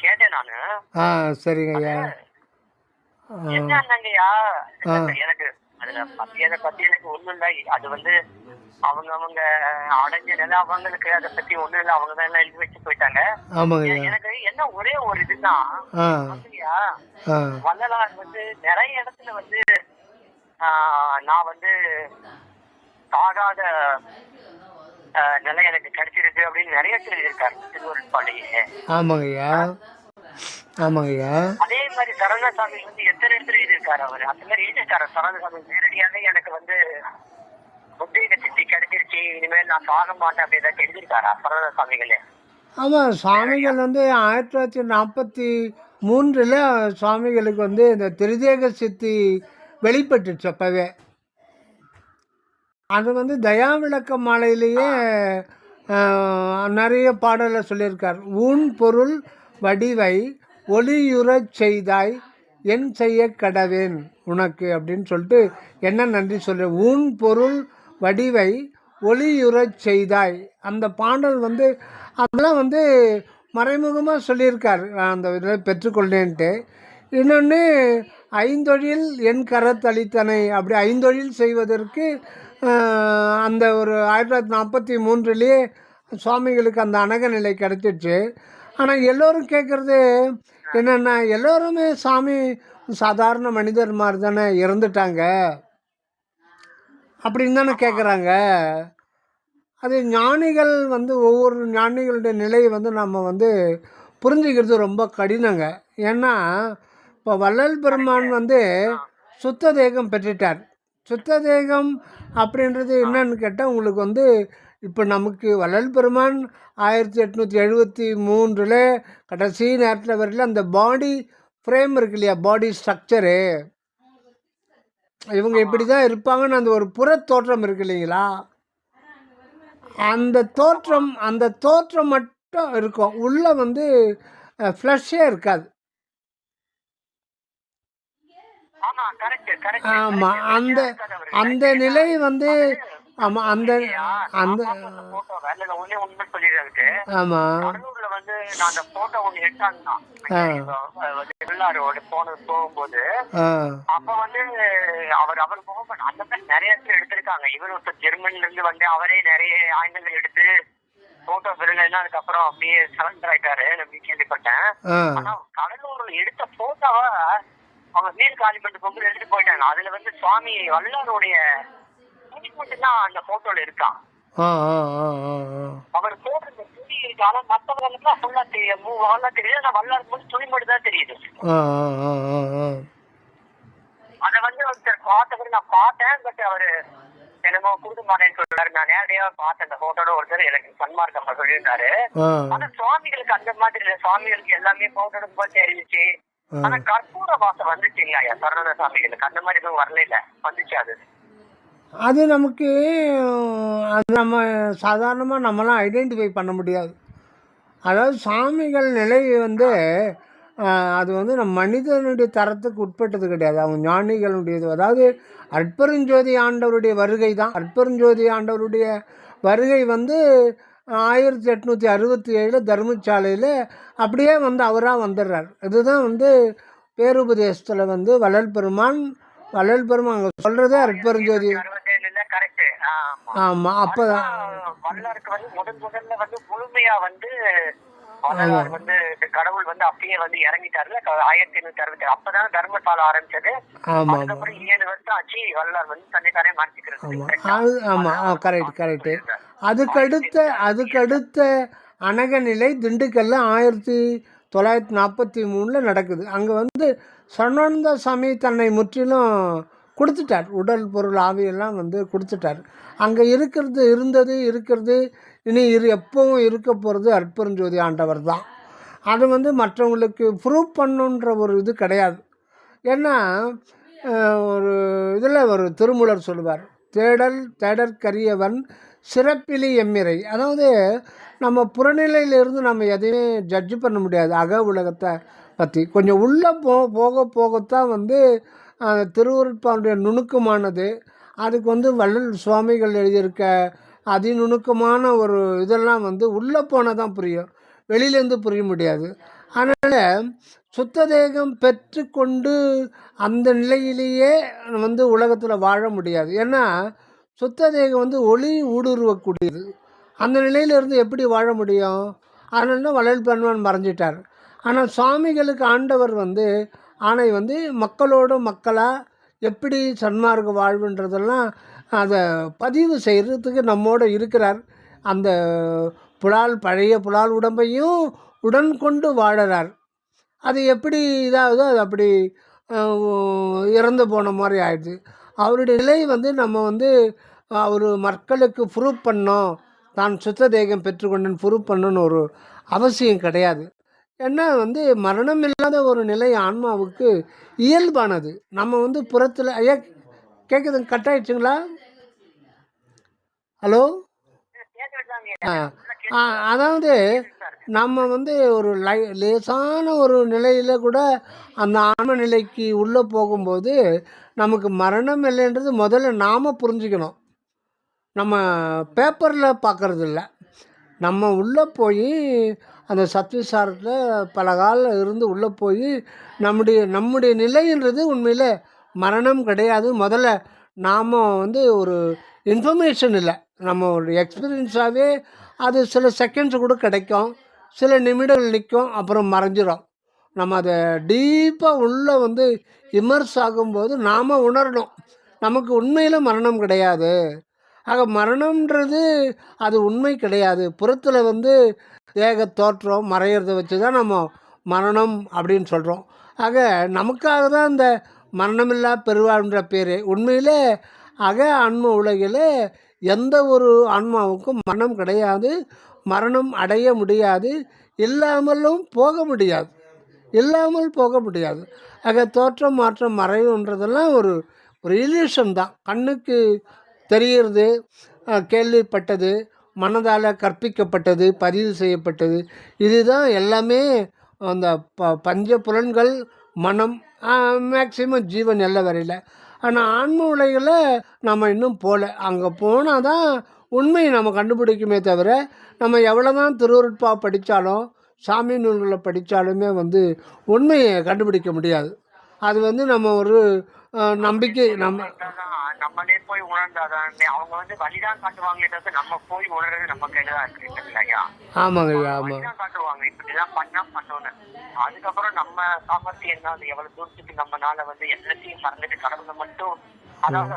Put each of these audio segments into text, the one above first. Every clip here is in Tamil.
கேட்டேன் நானு. சரிங்க அது ஐயா. என்னங்கய்யா, ஆ எனக்கு அதுல அத பத்தி எனக்கு ஒண்ணும் இல்ல. அது வந்து அவங்க அடைஞ்ச நிலை அவங்களுக்கு, அதை பத்தி ஒண்ணும் இல்ல. அவங்க தான் எல்லாம் எழுதி வச்சு போயிட்டாங்க. ஆமாங்க ஐயா. எனக்கு என்ன ஒரே ஒரு இதுதான் ஆ வந்துயா, ஆ வள்ளலார் வந்து நிறைய இடத்துல வந்து நான் வந்து சாகாத நிலை எனக்கு கிடைச்சிருக்கு அப்படின்னு நிறைய சொல்லியிருக்காரு திருவருட்பாலையே. ஆமாங்க ஐயா. ஆமாங்க ஐயா. அதே மாதிரி சரவணசாமி வந்து எத்தனை இடத்துல எழுதியிருக்காரு அவரு. அந்த மாதிரி எழுதியிருக்காரு சரவணசாமி நேரடியாக எனக்கு வந்து புத்தீக சித்தி கிடைச்சிருச்சு, இனிமேல் நான் சாக மாட்டேன் அப்படின்னு எழுதியிருக்காரா சரவணசாமிகளே? ஆமாம், சுவாமிகள் வந்து 1943 சுவாமிகளுக்கு வந்து இந்த திரிதேக சித்தி வெளிப்பட்டுச்சு அப்போவே. அது வந்து தயா விளக்க மாலையிலேயே நிறைய பாடலை சொல்லியிருக்கார். ஊன் பொருள் வடிவை ஒளியுறச் செய்தாய் என் செய்ய கடவேன் உனக்கு அப்படின்னு சொல்லிட்டு என்ன நன்றி சொல்கிறேன். ஊன் பொருள் வடிவை ஒளியுறச் செய்தாய், அந்த பாடல் வந்து அதெல்லாம் வந்து மறைமுகமாக சொல்லியிருக்கார், அந்த இதில் பெற்றுக்கொண்டேன்ட்டு. இன்னொன்று ஐந்தொழில் என் கரத்தளித்தனை, அப்படி ஐந்தொழில் செய்வதற்கு அந்த ஒரு 1943 சுவாமிகளுக்கு அந்த அனக நிலை கிடைச்சிச்சு. ஆனால் எல்லோரும் கேட்குறது என்னென்னா, எல்லோருமே சாமி சாதாரண மனிதர் மாதிரி தானே இறந்துட்டாங்க அப்படின்னு தானே கேட்குறாங்க. அது ஞானிகள் வந்து ஒவ்வொரு ஞானிகளுடைய நிலையை வந்து நம்ம வந்து புரிஞ்சுக்கிறது ரொம்ப கடினங்க. ஏன்னா இப்போ வள்ளல் பெருமான் வந்து சுத்த தேகம் பெற்றுட்டார். சுத்த தேகம் அப்படின்றது என்னன்னு கேட்டால், உங்களுக்கு வந்து இப்போ நமக்கு வள்ளல் பெருமான் 1873 கடைசி நேரத்தில் வரையில் அந்த பாடி ஃப்ரேம் இருக்கு இல்லையா, பாடி ஸ்ட்ரக்சரு, இவங்க இப்படி தான் இருப்பாங்கன்னு அந்த ஒரு புற தோற்றம் இருக்கு இல்லைங்களா, அந்த தோற்றம் மட்டும் இருக்கும். உள்ளே வந்து ஃப்ளஷ்ஷே இருக்காது. ஆமாம், அந்த அந்த நிலை வந்து ஆமாம் அந்த அந்த ஆமாம் வந்து நான் அந்த போட்டோ ஒண்ணு எடுத்தாங்க போகும்போது, அப்ப வந்து அவர் முகம் அந்த மாதிரி நிறைய இடத்துல எடுத்திருக்காங்க. இவர் ஒருத்தர் ஜெர்மன்ல இருந்து வந்து அவரே நிறைய ஆயுதங்கள் எடுத்து போட்டோ பெருங்க, அதுக்கப்புறம் அப்படியே சரண்டர் ஆயிட்டாரு அப்படின்னு கேள்விப்பட்டேன். ஆனா கடலூர்ல எடுத்த போட்டோவை அவங்க வீடு காலி பண்ணிட்டு போகும்போது எடுத்துட்டு போயிட்டாங்க. அதுல வந்து சுவாமி வல்லாருடைய துணி மட்டும் தான் அந்த போட்டோல இருக்கான். அவர் போடுற துணி இருக்கு, ஆனா மத்தவங்களுக்குலாம் ஃபுல்லா தெரியுது. ஆனா வல்லாருக்கு மட்டும் துணி மட்டும் தான் தெரியுது. அத வந்து ஒருத்தர் பார்த்தவரு நான் பார்த்தேன், பட் அவரு என்னமோ கொடுக்க மாட்டேன்னு சொல்றாரு. நான் நேரடியா பார்த்தேன் அந்த போட்டோட. ஒருத்தர் எனக்கு சன்மார்க்கம் சொல்லியிருந்தாரு. ஆனா சுவாமிகளுக்கு அந்த மாதிரி இல்ல, சுவாமிகளுக்கு எல்லாமே போட்டோ போய் தெரிஞ்சிச்சு. ஆனா கற்பூர வாசம் வந்துச்சு இல்லையா சரவண சாமிகளுக்கு, அந்த மாதிரி எதுவும் வரல, இல்ல வந்துச்சு. அது நமக்கு அது நம்ம சாதாரணமாக நம்மளாம் ஐடென்டிஃபை பண்ண முடியாது. அதாவது சாமிகள் நிலை வந்து அது வந்து நம்ம மனிதனுடைய தரத்துக்கு உட்பட்டது கிடையாது, அவங்க ஞானிகளுடையது. அதாவது அற்பெருஞ்சோதி ஆண்டவருடைய வருகை தான். அற்பெருஞ்சோதி ஆண்டவருடைய வருகை வந்து 1867 தர்மசாலையில் அப்படியே வந்து அவராக வந்துடுறார். இதுதான் வந்து பேருபதேசத்தில் வந்து வள்ளல் பெருமான் அங்கே சொல்கிறதே அற்பெருஞ்சோதி. ஆமாம், அப்போ வள்ளலாருக்கு வந்து முதல்ல வந்து முழுமையா வந்து வந்து கடவுள் வந்து அப்படியே வந்து இறங்கிட்டாருல 1860. அப்பதான் தர்மசாலை ஆரம்பிச்சது. அதுக்கப்புறம் 7 வருஷம் ஆச்சு வள்ளலார் வந்து தன்னைத்தானே மாற்றிக்கிறது. ஆமாம், கரெக்ட். அதுக்கடுத்த அனக நிலை திண்டுக்கல்ல 1943 நடக்குது. அங்கே வந்து சரணானந்த சாமி தன்னை முற்றிலும் கொடுத்துட்டார். உடல் பொருள் ஆவியெல்லாம் வந்து கொடுத்துட்டார். அங்கே இருக்கிறது இனி எப்பவும் இருக்க போகிறது அற்பெருஞ்சோதி ஆண்டவர் தான். அது வந்து மற்றவங்களுக்கு ப்ரூவ் பண்ணுன்ற ஒரு இது கிடையாது. ஏன்னா ஒரு இதில் ஒரு திருமூலர் சொல்லுவார், தேடற்கரியவன் சிறப்பிலி எம்மிரை. அதாவது நம்ம புறநிலையிலிருந்து நம்ம எதையுமே ஜட்ஜு பண்ண முடியாது. அக உலகத்தை பற்றி கொஞ்சம் உள்ளே போகத்தான் வந்து திருவருட்பாவுடைய நுணுக்கமானது. அதுக்கு வந்து வள்ளல் சுவாமிகள் எழுதியிருக்க அதிநுணுக்கமான ஒரு இதெல்லாம் வந்து உள்ளே போனால் தான் புரியும், வெளியிலேருந்து புரிய முடியாது. அதனால் சுத்த தேகம் பெற்றுக்கொண்டு அந்த நிலையிலேயே வந்து உலகத்தில் வாழ முடியாது. ஏன்னா சுத்த தேகம் வந்து ஒளி ஊடுருவக்கூடியது. அந்த நிலையிலிருந்து எப்படி வாழ முடியும்? அதனால தான் வள்ளல் பெருமான் மறைஞ்சிட்டார். ஆனால் சுவாமிகளுக்கு ஆண்டவர் வந்து ஆணை வந்து மக்களோடு மக்களாக எப்படி சன்மார்க்க வாழ்வுன்றதெல்லாம் அதை பதிவு செய்கிறதுக்கு நம்மோடு இருக்கிறார். அந்த பழைய புலால் உடம்பையும் உடன் கொண்டு வாழறார். அது எப்படி இதாகுதோ அது அப்படி இறந்து போன மாதிரி ஆயிடுது. அவருடைய நிலை வந்து நம்ம வந்து அவர் மக்களுக்கு ப்ரூவ் பண்ணோம், தான் சுத்த தேகம் பெற்றுக்கொண்டேன் ப்ரூவ் பண்ணணுன்னு ஒரு அவசியம் கிடையாது. ஏன்னா வந்து மரணம் இல்லாத ஒரு நிலை ஆன்மாவுக்கு இயல்பானது. நம்ம வந்து புறத்தில் ஐயா கேட்குதுங்க, கட் ஆயிடுச்சுங்களா? ஹலோ. அதாவது நம்ம வந்து ஒரு லேசான ஒரு நிலையில் கூட அந்த ஆன்ம நிலைக்கு உள்ளே போகும்போது நமக்கு மரணம் இல்லைன்றது முதல்ல நாம் புரிஞ்சுக்கணும். நம்ம பேப்பரில் பார்க்குறது இல்லை, நம்ம உள்ளே போய் அந்த சத்விசாரத்தில் பல காலம் இருந்து உள்ளே போய் நம்முடைய நிலைன்றது உண்மையில் மரணம் கிடையாது. முதல்ல நாம் வந்து ஒரு இன்ஃபர்மேஷன் இல்லை, நம்ம ஒரு எக்ஸ்பீரியன்ஸாகவே அது சில செகண்ட்ஸ் கூட கிடைக்கும், சில நிமிடங்கள் நிற்கும், அப்புறம் மறைஞ்சிடும். நம்ம அதை டீப்பாக உள்ளே வந்து இமர்ஸ் ஆகும்போது நாம் உணரணும் நமக்கு உண்மையில் மரணம் கிடையாது. ஆக மரணம்ன்றது அது உண்மை கிடையாது. புறத்தில் வந்து தேக தோற்றம் மறையிறத வச்சு தான் நம்ம மரணம் அப்படின்னு சொல்கிறோம். ஆக நமக்காக தான் இந்த மரணமில்லா பெருவாழ்ன்ற பேர். உண்மையிலே ஆன்ம உலகில் எந்த ஒரு ஆன்மாவுக்கும் மரணம் கிடையாது, மரணம் அடைய முடியாது, இல்லாமல் போக முடியாது. ஆக தோற்றம் மாற்றம் மறைவுன்றதெல்லாம் ஒரு இல்யூஷன் தான். கண்ணுக்கு தெரிகிறது, கேள்விப்பட்டது, மனதால் கற்பிக்கப்பட்டது, பதிவு செய்யப்பட்டது, இதுதான் எல்லாமே. அந்த பஞ்ச புலன்கள், மனம், மேக்சிமம் ஜீவன் எல்லை வரையில். ஆனால் ஆன்ம உலகில் நம்ம இன்னும் போகல. அங்கே போனால் தான் உண்மையை நம்ம கண்டுபிடிக்குமே தவிர, நம்ம எவ்வளோ தான் திருவருட்பா படித்தாலும் சாமி நூல்களை படித்தாலுமே வந்து உண்மையை கண்டுபிடிக்க முடியாது. அது வந்து நம்ம ஒரு நம்பிக்கை நம்மளே போய் உணர்ந்தாதான். அவங்க வந்து வழிதான் காட்டுவாங்களே தவிர நம்ம போய் உணர்றது நம்ம கையிலதான் இருக்கு இல்லையா? ஆமாங்க ஐயா, ஆமா. வழிதான் காட்டுவாங்க, இப்படிதான் பண்ணணும்னு. அதுக்கப்புறம் நம்ம சாமர்த்தியம் என்ன, அது எவ்வளவு தூரத்துக்கு நம்மளால வந்து எல்லாத்தையும் மறந்துட்டு கடவுளை மட்டும், அதாவது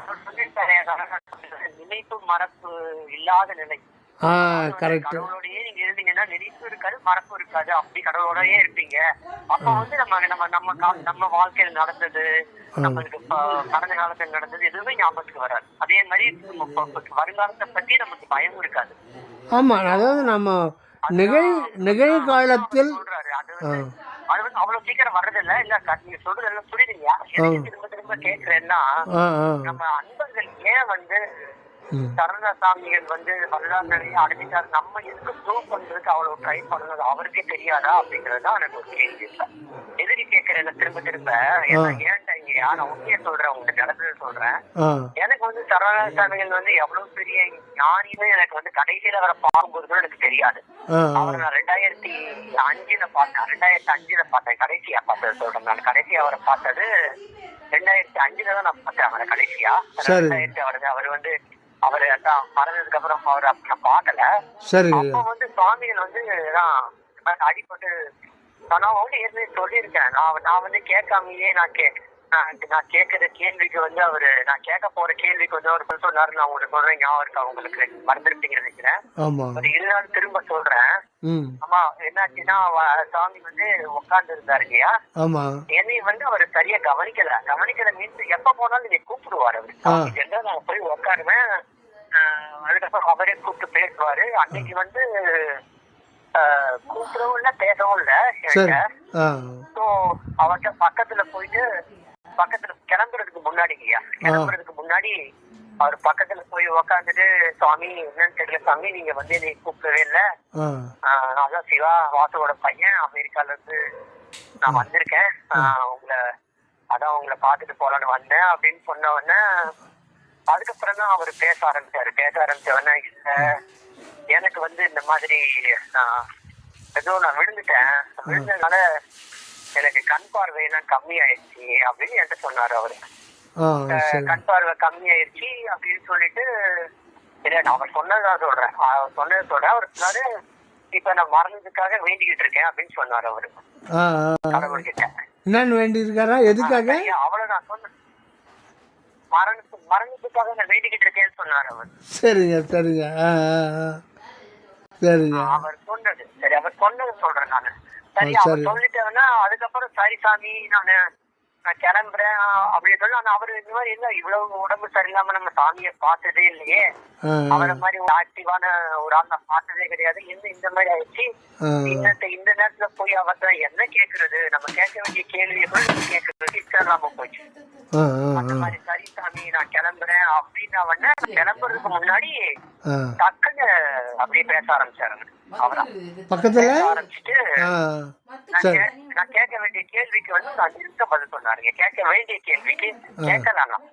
நினைப்பு மறப்பு இல்லாத நிலை. கடவுளோடயே நீங்க இருந்தீங்கன்னா நினைப்பு இருக்காது, மறப்பு இருக்காது, அப்படி கடவுளோடயே இருப்பீங்க. அப்ப வந்து நம்ம வாழ்க்கையில நடந்தது, நம்மளுக்கு கடந்த காலத்தில் நடந்தது எதுவுமே ஞாபகத்துக்கு வராது. அதே மாதிரி வருங்காலத்தை பத்தி நமக்கு பயமும் இருக்காது. ஆமா, அதாவது நம்ம நிகழ்காலத்தில் சொல்றாரு. அது வந்து அவ்வளவு சீக்கிரம் வர்றதில்ல. இல்ல நீங்க சொல்றது எல்லாம் புரியுதுங்களா? திரும்ப திரும்ப கேட்கிறேன்னா, நம்ம அன்பர்கள் ஏன் வந்து சரணசாமிகள் வந்து வரலாற்றையே அடைஞ்சிட்டாரு, நம்ம எதுக்கு ப்ரூவ் பண்றதுக்கு அவ்வளவு ட்ரை பண்ணது அவருக்கே தெரியாதா அப்படிங்கறதுதான் எனக்கு ஒரு கேள்வி. எதிரி கேட்கறேன் திரும்ப திரும்ப. ஏன்டா நான் உண்மையை சொல்றேன், உங்களுக்கு நடந்தது சொல்றேன். எனக்கு வந்து சரணசாமிகள் வந்து எவ்வளவு பெரிய ஞானின்னு எனக்கு வந்து கடைசியில வர பார்க்கும்போது கூட எனக்கு தெரியாது. அவரை நான் 2005 பார்த்தேன். கடைசியா பார்த்தது சொல்றேன். நான் கடைசியா அவரை பார்த்தது 2005 தான் நான் பார்த்தேன் அவரை கடைசியா. 2000 அவர் வந்து அவரு மறந்ததுக்கு அப்புறம் அவரை நான் பார்க்கல. அப்ப வந்து சுவாமிகள் வந்து அடிப்பட்டு நான் வந்து ஏற்கனவே சொல்லியிருக்கேன். நான் வந்து கேட்காமயே நான் கேட்கிற கேள்விக்கு வந்து நான் கேட்க போற கேள்விக்கு வந்து அவர் சொன்னாரு. நான் உங்களுக்கு சொல்றேன், ஞாபகம் இருக்கா உங்களுக்கு? மறந்துருப்பீங்கன்னு நினைக்கிறேன். ஒரு 2 நாள் திரும்ப சொல்றேன். ஆமா, என்னாச்சுன்னா சாமி வந்து உட்கார்ந்து இருந்தாரு இல்லையா, என்னை வந்து அவர் சரியா கவனிக்கல மீன்ஸ் எப்ப போனாலும் நீங்க கூப்பிடுவாரு அவரு. நான் போய் உட்காருவேன், அதுக்கப்புறம் அவரே கூப்பிட்டு பேசுவாரு. அன்னைக்கு வந்து கூப்பிடவும் இல்ல, பேசவும் இல்ல. அவர்கிட்ட பக்கத்துல கிளம்புறதுக்கு முன்னாடி அவர் பக்கத்துல போய் உக்காந்துட்டு, சுவாமி என்னன்னு தெரியல சாமி, நீங்க வந்து என்னை கூப்பிடவே இல்ல, அதான் சிவா வாசுவோட பையன், அமெரிக்கால இருந்து நான் வந்திருக்கேன், உங்களை பாத்துட்டு போலான்னு வந்தேன் அப்படின்னு சொன்ன உடனே அதுக்கப்புறம் தான் அவர் பேச ஆரம்பிச்ச உடனே, இல்ல எனக்கு வந்து இந்த மாதிரி ஏதோ நான் விழுந்துட்டேன், விழுந்ததுனால எனக்கு கண் பார்வையெல்லாம் கம்மி ஆயிடுச்சு அப்படின்னு என்கிட்ட சொன்னாரு அவரு. கண் பார்வை கம்மி ஆயிடுச்சு அப்படின்னு சொல்லிட்டு, இல்ல நான் அவர் சொன்னதான் சொல்றேன், அவர் சொன்னதை சொல்றேன். அவர் சொன்னாரு, இப்ப நான் மரணத்துக்காக வேண்டிக்கிட்டு இருக்கேன் அப்படின்னு சொன்னாரு அவரு. கடவுள்கிட்ட என்னன்னு வேண்டி இருக்காரா? எதுக்காக? அவ்வளவுதான் சொன்ன, மரணத்துக்காக நான் வேண்டிக்கிட்டு இருக்கேன்னு சொன்னாரு அவர். சரிங்க சரிங்க சரிங்க. அவர் சொன்னது சரி, அவர் சொன்னது சொல்றேன் நானு. சரி அவர் சொல்லிட்டேன்னா அதுக்கப்புறம் சரி சாமி நான் கிளம்புறேன் அப்படின்னு சொல்லி. ஆனா அவரு இந்த மாதிரி இல்ல, இவ்வளவு உடம்பு சரியில்லாம நம்ம சாமியை பார்த்ததே இல்லையே, அவரை மாதிரி ஒரு ஆக்டிவான ஒரு ஆள் நான் பார்த்ததே கிடையாது, இந்த மாதிரி ஆயிடுச்சு, இந்த நேரத்துல போய் அவர்கிட்ட என்ன கேக்குறது, நம்ம கேட்க வேண்டிய கேள்வியை கூட கேட்கறதுக்கு இஷ்டம் இல்லாம போச்சு. அந்த மாதிரி சரி சாமி நான் கிளம்புறேன் அப்படின்னு அவன கிளம்புறதுக்கு முன்னாடி டக்குன்னு அப்படியே பேச ஆரம்பிச்சாருங்க. அவரா பக்கத்துல ஆரம்பிச்சுட்டு நான் கேட்க வேண்டிய கேள்விக்கு வந்து நான் இருக்க பதில் சொன்னாருங்க. கேட்க வேண்டிய கேள்விக்கு கேட்கலாம்.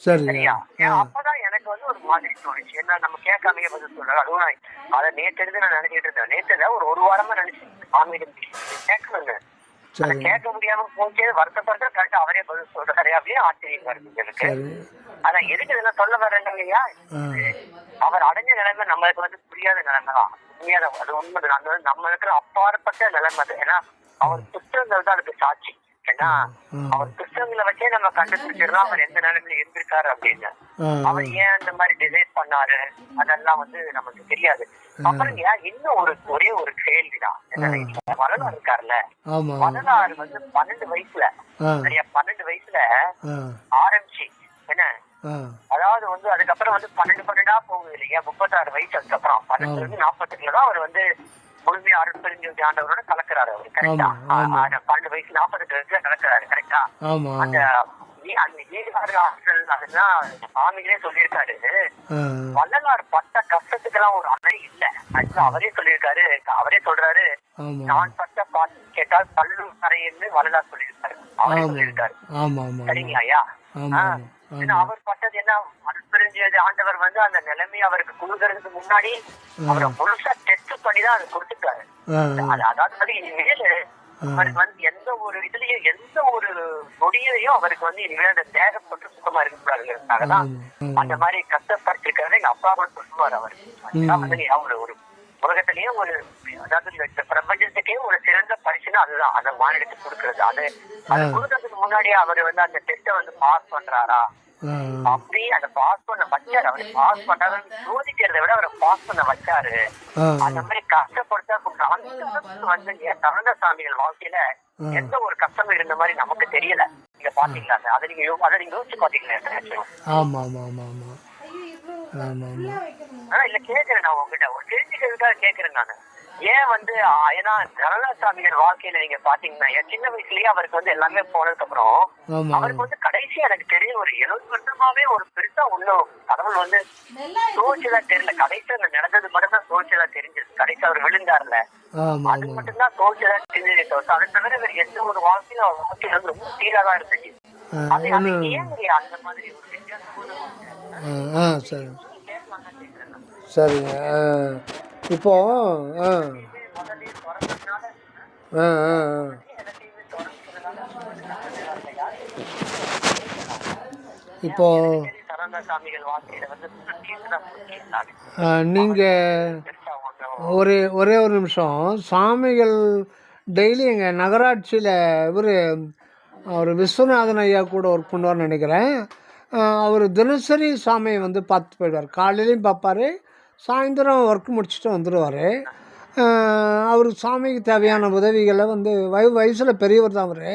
சரியா? அப்பதான் எனக்கு வந்து ஒரு மாதிரி தோணுச்சு, என்ன நம்ம கேட்காமையே பதில் சொல்றாரு. அதுவும் அதை நேற்று நான் நினைச்சிட்டு இருந்தேன். நேற்றுல ஒரு வாரமா நினைச்சு சாமியிடம் கேட்கணுங்க, கேட்க முடியாம போச்சு, வருத்தப்பட்டு கரெக்டா அவரே பதில் சொல்றாரு அப்படின்னு ஆச்சரியமா இருக்கு எனக்கு. அதான் எதுக்கு இதெல்லாம் சொல்ல வரேன் இல்லையா, அவர் அடைஞ்ச நிலைமை நம்மளுக்கு வந்து புரியாத நிலைமை தான், உண்மையான அது உண்மை. நம்ம இருக்கிற அப்பாற்பட்ட நிலைமை அது. ஏன்னா அவர் புத்தகங்கள் தான் அதுக்கு சாட்சி. ஏன்னா அவர் புத்தகங்களை வச்சே நம்ம கண்டுபிடிச்சிடலாம் அவர் எந்த நிலைமையில இருந்திருக்காரு அப்படின்னு. அவர் ஏன் அந்த மாதிரி டிசைட் பண்ணாரு அதெல்லாம் வந்து நமக்கு தெரியாது. அப்புறம் இன்னும் ஒரே ஒரு கேள்விதான், வள்ளலார் இருக்காருல்ல, வள்ளலார் வந்து 12 வயசுல சரியா 12 வயசுல ஆரம்பிச்சு என்ன, அதாவது வந்து அதுக்கப்புறம் வந்து 12 போகுது இல்லையா, 36 வயசு அதுக்கப்புறம் 12 48 தான் அவர் வந்து முழுமையா அருட்பெருஞ்சோதி ஆண்டவரோட கலக்கிறாரு அவரு. கரெக்டா? 12 வயசு 48 வயசுல கலக்கிறாரு. கரெக்டா? அந்த அதெல்லாம் சாமிகளே சொல்லியிருக்காரு, வள்ளலார் பட்ட கஷ்டத்துக்கெல்லாம் ஒரு அளவு இல்ல. அவரே சொல்லியிருக்காரு, அவரே சொல்றாரு, நான் பட்ட பாட்டு கேட்டால் கல்லும் கரைன்னு வள்ளலார் சொல்லியிருக்காரு. அவரே சொல்லியிருக்காரு. சரிங்களா ஐயா? அவர் பட்டது என்ன, அருட்பெருஞ்சோதி ஆண்டவர் வந்து அந்த நிலைமையை அவருக்கு கொடுக்கறதுக்கு முன்னாடி அவரை முழுசா டெஸ்ட் பண்ணிதான் அதை கொடுத்துட்டாரு. அதாவது இனிமேல் அவருக்கு வந்து எந்த ஒரு இதுலயும் எந்த ஒரு நொடியிலையும் அவருக்கு வந்து இனிமேல் அந்த தேகப்பட்டு சுத்தமா இருக்கக்கூடாதுங்கிறதுக்காகதான் அந்த மாதிரி கஷ்டப்பட்டிருக்காரு. எங்க அப்பா கூட சொல்லுவார் அவர். வந்து ஒரு உலகத்திலேயே ஒரு, அதாவது இந்த பிரபஞ்சத்துக்கே ஒரு சிறந்த பரிசுன்னு அதுதான், அதை மாநிலத்தை கொடுக்கறது. அது கொடுக்கறதுக்கு முன்னாடியே அவர் வந்து அந்த டெஸ்ட வந்து பாஸ் பண்றாரா அப்படி அதை பாஸ் பண்ண வச்சாரு. அவரை பாஸ் பண்றாரு சோதிக்கிறத விட அவரை பாஸ் பண்ண வச்சாரு. அந்த மாதிரி கஷ்டப்படுத்தா வந்து சரண சாமிகள் வாழ்க்கையில எந்த ஒரு கஷ்டம் இருந்த மாதிரி நமக்கு தெரியல. நீங்க பாத்தீங்களா? அதை நீங்க யோசிச்சு பாத்தீங்களா? ஆமா ஆமா ஆமா ஆமா ஆமா ஆமா. இல்ல கேக்குறேன், நான் உங்ககிட்ட ஒரு தெரிஞ்சுக்கிறதுக்காக கேக்குறேன் நானு. ஏன் வந்து ஏன்னா நரநாசாமிகள் வாழ்க்கையில நீங்க பாத்தீங்கன்னா சின்ன வயசுலயே அவருக்கு வந்து எல்லாமே போனதுக்கு அப்புறம் அவருக்கு வந்து கடைசி எனக்கு தெரியும் ஒரு 70 வருஷமாவே ஒரு பெருசா உள்ள கடவுள் வந்து சோழ்ச்சியலா தெரியல. கடைசி அந்த நடந்தது மட்டும் தான் சோழ்ச்சியலா தெரிஞ்சது. கடைசி அவர் விழுந்தாருல, அது மட்டும்தான் சோழ்ச்சியலா தெரிஞ்சதே தவிர அதை தவிர வேற எந்த ஒரு வாழ்க்கையும் அவர் வாழ்க்கையில வந்து ரொம்ப சீராதான் இருந்துச்சு. அது ஏன் அந்த மாதிரி ஒரு சரி சரிங்க. இப்போ இப்போ நீங்கள் ஒரே ஒரு நிமிஷம், சாமிகள் டெய்லி எங்கள் நகராட்சியில் அவர் விஸ்வநாதன் ஐயா கூட ஒர்க் பண்ணுவார்னு நினைக்கிறேன். அவர் தினசரி சாமியை வந்து பார்த்து போயிடுவார். காலையிலையும் பார்ப்பார், சாயந்தரம் ஒர்க் முடிச்சுட்டு வந்துடுவார். அவர் சாமிக்கு தேவையான உதவிகளை வந்து வயசில் பெரியவர் தான் அவர்.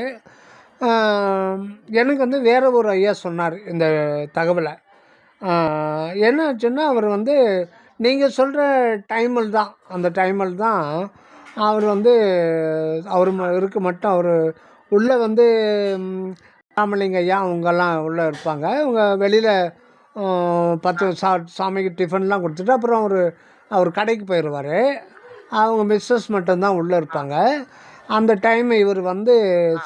எனக்கு வந்து வேறு ஒரு ஐயா சொன்னார் இந்த தகவலை. என்னாச்சுன்னா அவர் வந்து நீங்கள் சொல்கிற டைமில் தான், அந்த டைமில் தான் அவர் வந்து அவர் இருக்க மட்டும் அவர் உள்ளே வந்து ராமலிங்க ஐயா அவங்கெல்லாம் உள்ளே இருப்பாங்க. அவங்க வெளியில் 10 சாமிக்கு டிஃபன்லாம் கொடுத்துட்டு அப்புறம் அவர் கடைக்கு போயிடுவார். அவங்க மிஸ்ஸஸ் மட்டும்தான் உள்ளே இருப்பாங்க. அந்த டைம் இவர் வந்து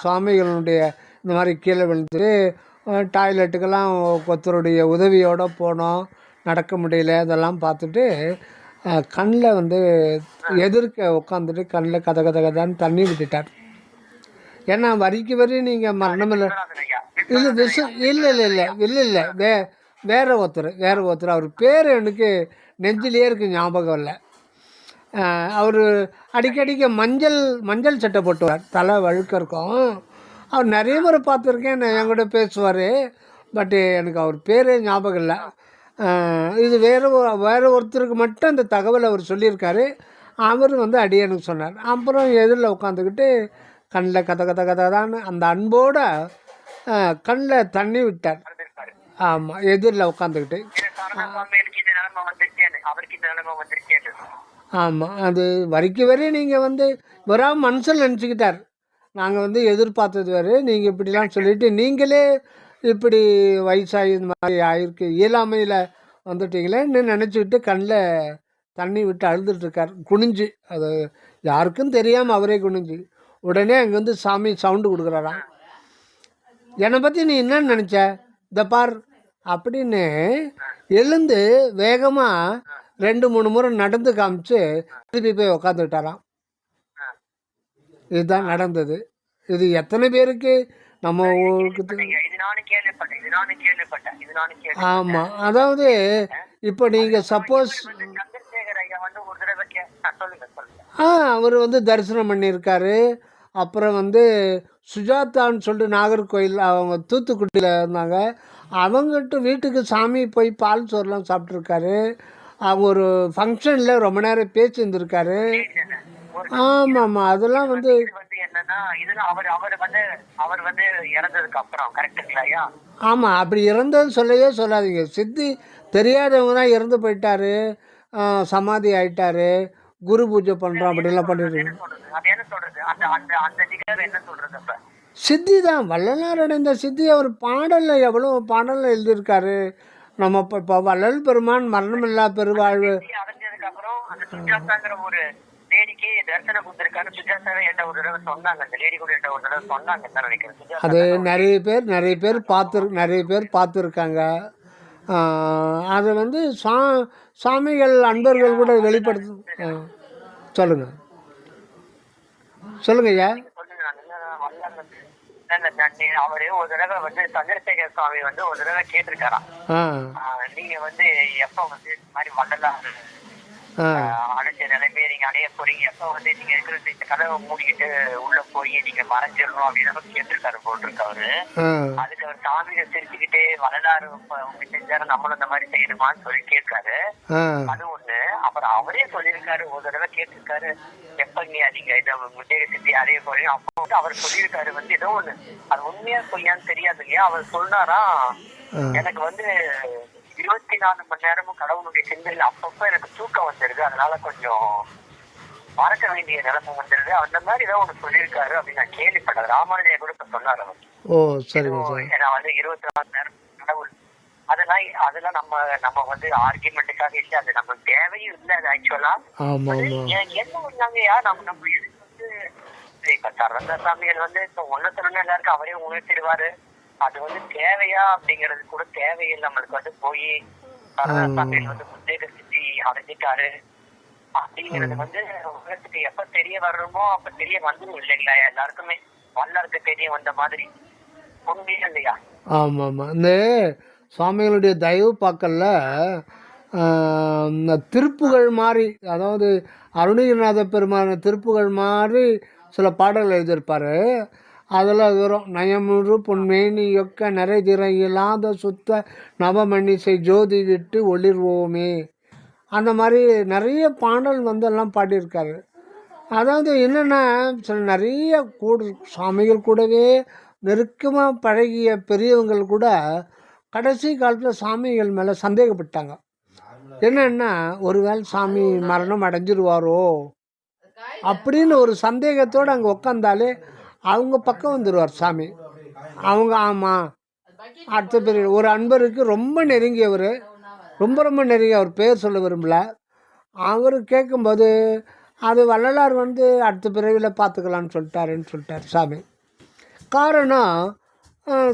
சுவாமிகளுடைய இந்த மாதிரி கீழே விழுந்துட்டு டாய்லெட்டுக்கெல்லாம் ஒருத்தருடைய உதவியோடு போனோம், நடக்க முடியல, இதெல்லாம் பார்த்துட்டு கண்ணில் வந்து எதிர்க்க உட்காந்துட்டு கண்ணில் கதை கதை கதான்னு தண்ணி விட்டுட்டார். ஏன்னா வரிக்கு வரி நீங்கள் மரணமில்லை இல்லை இல்லை இல்லை இல்லை இல்லை இல்லை வேற ஒருத்தர் அவர் பேர் எனக்கு நெஞ்சிலே இருக்குது, ஞாபகம் இல்லை. அவர் அடிக்கடிக்கு மஞ்சள் சட்டை போட்டுவார், தலை வழுக்க இருக்கும். அவர் நிறைய முறை பார்த்துருக்கேன், என் கூட பேசுவார். பட்டு எனக்கு அவர் பேரே ஞாபகம் இல்லை. இது வேறு ஒருத்தருக்கு மட்டும் அந்த தகவல் அவர் சொல்லியிருக்காரு. அவர் வந்து அடியனுக்கு சொன்னார். அப்புறம் எதிரில் உட்காந்துக்கிட்டு கண்ணில் கதான்னு அந்த அன்போட கண்ணில் தண்ணி விட்டார். ஆமாம், எதிரில் உட்காந்துக்கிட்டு. ஆமாம், அது வரிக்கு வரி நீங்கள் வந்து வராமல் மனசில் நினச்சிக்கிட்டார். நாங்கள் வந்து எதிர்பார்த்தது வேறு, நீங்கள் இப்படிலாம் சொல்லிவிட்டு நீங்களே இப்படி வயசாகி இந்த மாதிரி ஆயிருக்கு, இயலாமையில் வந்துட்டீங்களேன்னு நினச்சிக்கிட்டு கண்ணில் தண்ணி விட்டு அழுதுட்டுருக்கார் குனிஞ்சு. அது யாருக்கும் தெரியாமல் அவரே குனிஞ்சு. உடனே அங்கே வந்து சாமி சவுண்டு கொடுக்குறாராம், என்னை பற்றி நீ என்னன்னு நினச்ச, இந்த பார் அப்படின்னு எழுந்து வேகமாக 2-3 முறை நடந்து காமிச்சு திருப்பி போய் உக்காந்துக்கிட்டாராம். இதுதான் நடந்தது. இது எத்தனை பேருக்கு நம்ம ஊருக்கு. ஆமாம், அதாவது இப்போ நீங்கள் சப்போஸ் அவர் வந்து தரிசனம் பண்ணியிருக்காரு. அப்புறம் வந்து சுஜாதான்னு சொல்லிட்டு நாகர்கோயில், அவங்க தூத்துக்குடியில் இருந்தாங்க, அவங்ககிட்ட வீட்டுக்கு சாமி போய் பால் சோறுலாம் சாப்பிட்ருக்காரு. அவங்க ஒரு ஃபங்க்ஷனில் ரொம்ப நேரம் பேசியிருந்துருக்காரு. ஆமாம், அதெல்லாம் வந்து ஆமாம், அப்படி இறந்ததுன்னு சொல்லவே சொல்லாதீங்க. சித்தி தெரியாதவங்க தான் இறந்து போயிட்டாரு, சமாதி ஆயிட்டாரு, குரு பூஜை பண்ணுறோம் அப்படிலாம் பண்ணிட்டு. சித்தி தான் வள்ளலார் அடைந்த சித்தி. அவர் பாடலில் எவ்வளோ பாடலில் எழுதியிருக்காரு. நம்ம இப்போ வள்ளல் பெருமான் மரணமில்லா பெருவாழ்வு அது நிறைய பேர் பார்த்துருக்காங்க. அதை வந்து சாமிகள் அன்பர்கள் கூட வெளிப்படுத்து. சொல்லுங்க ஐயா. அவரு ஒரு தடவை வந்து சந்திரசேகர் சுவாமி வந்து ஒரு தடவை கேட்டிருக்காராம், நீங்க வந்து எப்ப வந்து இந்த மாதிரி வள்ளலார் அடைஞ்ச நிலைமையை நீங்க அடைய போறீங்க, எப்ப வந்து நீங்க இருக்கிற இந்த கதவை மூடிக்கிட்டு உள்ள போய் நீங்க மறைஞ்சிடணும் அப்படின்னு கேட்டிருக்காரு போட்டிருக்கு அவரு. அதுக்கு அவர் சாமியை சிரிச்சுக்கிட்டே வள்ளலாறு உங்க செஞ்சாரு நம்மளும் இந்த மாதிரி செய்யணுமான்னு சொல்லி கேட்காரு. அது ஒண்ணு. அப்புறம் அவரே சொல்லியிருக்காரு, ஒரு தடவை கேட்டிருக்காரு, எப்ப நீங்க இதை முன்னேறி சித்தி அடைய போறீங்க. அப்போ வந்து அவர் சொல்லியிருக்காரு வந்து ஏதோ ஒண்ணு, அது உண்மையா பொய்யான்னு தெரியாது இல்லையா. அவர் சொன்னாரா, எனக்கு வந்து 24 மணி நேரமும் கடவுளுடைய சிந்தனையில் அப்பப்ப எனக்கு தூக்கம் வந்துடுது, அதனால கொஞ்சம் மறக்க வேண்டிய நிலைமை வந்துடுது, அந்த மாதிரி ஏதோ ஒண்ணு சொல்லியிருக்காரு அப்படின்னு நான் கேள்விப்பட்டேன். ராமானுஜர் கூட இப்ப சொன்னார் அவர். ஏன்னா வந்து 24 மணி நேரம் கடவுள், அதெல்லாம் நம்ம வந்து ஆர்குமெண்ட்டுக்காக இல்லை, அது நமக்கு தேவையும் இல்லை. அது ஆக்சுவலா எனக்கு என்ன பண்ணாங்கயா, நம்ம வந்து இப்ப சரந்த சாமிகள் வந்து இப்ப ஒன்னத்துல எல்லாருக்கும் அவரே உணர்த்திடுவாரு. அது வந்து தேவையா அப்படிங்கிறது கூட தேவையில்லை. நம்மளுக்கு வந்து போய் சரந்த வந்து புத்தேக சித்தி அடைஞ்சிட்டாரு அப்படிங்கிறது வந்து உலகத்துக்கு எப்ப தெரிய வர்றோமோ அப்ப தெரிய வந்துடும் இல்லைங்களா எல்லாருக்குமே. வல்லாருக்கு தெரிய வந்த மாதிரி உண்மையா இல்லையா? ஆமாம் ஆமாம், இந்த சுவாமிகளுடைய தயவு பார்க்கல திருப்புகள் மாதிரி, அதாவது அருணகிரிநாத பெருமான திருப்புகள் மாதிரி சில பாடல்கள் எழுதியிருப்பார். அதில் வரும், நயமுறு பொன்மேனி யொக்க நிறைதிரை இல்லாத சுத்த நவமணிசை ஜோதி விட்டு ஒளிர்வோமே, அந்த மாதிரி நிறைய பாடல் வந்து எல்லாம் பாடியிருக்காரு. அதாவது என்னென்னா சில நிறைய சாமிகள் கூடவே நெருக்கமாக பழகிய பெரியவங்கள் கூட கடைசி காலத்தில் சாமிகள் மேலே சந்தேகப்பட்டாங்க. என்னென்னா ஒருவேளை சாமி மரணம் அடைஞ்சிருவாரோ அப்படின்னு ஒரு சந்தேகத்தோடு அங்கே உக்காந்தாலே அவங்க பக்கம் வந்துடுவார் சாமி. அவங்க ஆமாம் அடுத்த பெரிய ஒரு அன்பருக்கு ரொம்ப நெருங்கியவர், ரொம்ப நெருங்கிய அவர் பேர் சொல்ல விரும்பல. அவர் கேட்கும்போது அது வள்ளலார் வந்து அடுத்த பிறவியில் பார்த்துக்கலான்னு சொல்லிட்டார் சாமி. காரணம்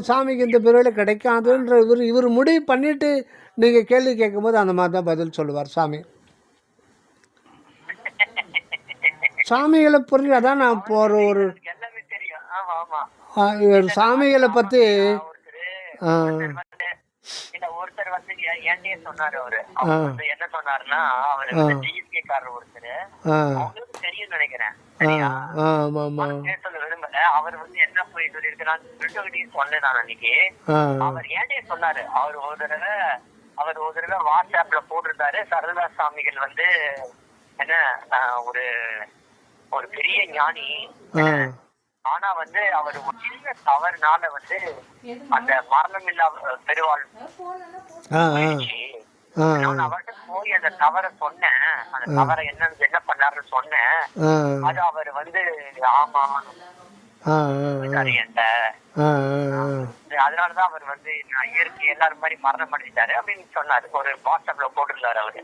சாமிக்கு இந்த பிறவியில் கிடைக்காதுன்ற இவர் முடிவு பண்ணிவிட்டு நீங்கள் கேள்வி கேட்கும்போது அந்த மாதிரி தான் பதில் சொல்லுவார் சாமி. சாமிகளை புரிஞ்சு அதான் நான் போகிற ஒரு அவருக்கு எல்லாமே தெரியும். ஆமா ஆமா. ஒரு சாமிகளை பற்றி ஒருத்தர் வந்து இல்ல ஒருத்தர் வந்து என்கிட்டயே சொன்னாரு. அவர் வந்து என்ன சொன்னாருன்னா, அவரு வந்து டிஎஸ்கே காரர் ஒருத்தர், அவங்களுக்கு தெரியும் நினைக்கிறேன். சரியா? சொல்ல விரும்பல. அவர் வந்து என்ன போய் சொல்லியிருக்கிறான்னு சொன்னேன் நான் அன்னைக்கு. அவர் என்கிட்டயே சொன்னாரு. அவர் ஒரு தடவை வாட்ஸ்அப்ல போட்டிருந்தாரு, சரதாஸ் சாமிகள் வந்து என்ன ஒரு ஒரு பெரிய ஞானி, ஆனா வந்து அவர் ஒரு சின்ன தவறுனால வந்து அந்த மரணம் இல்லா பெருவாள் நான் அவர்கிட்ட போய் அந்த தவறை சொன்னேன். அந்த தவறை என்ன பண்ணாருன்னு சொன்னேன். அது அவர் வந்து ஆமா என்கிட்ட, அதனாலதான் அவர் வந்து இயற்கை எல்லாரும் மாதிரி மரணம் அடைஞ்சிட்டாரு அப்படின்னு சொன்னாரு. ஒரு வாட்ஸ்அப்ல போட்டிருந்தாரு அவரு.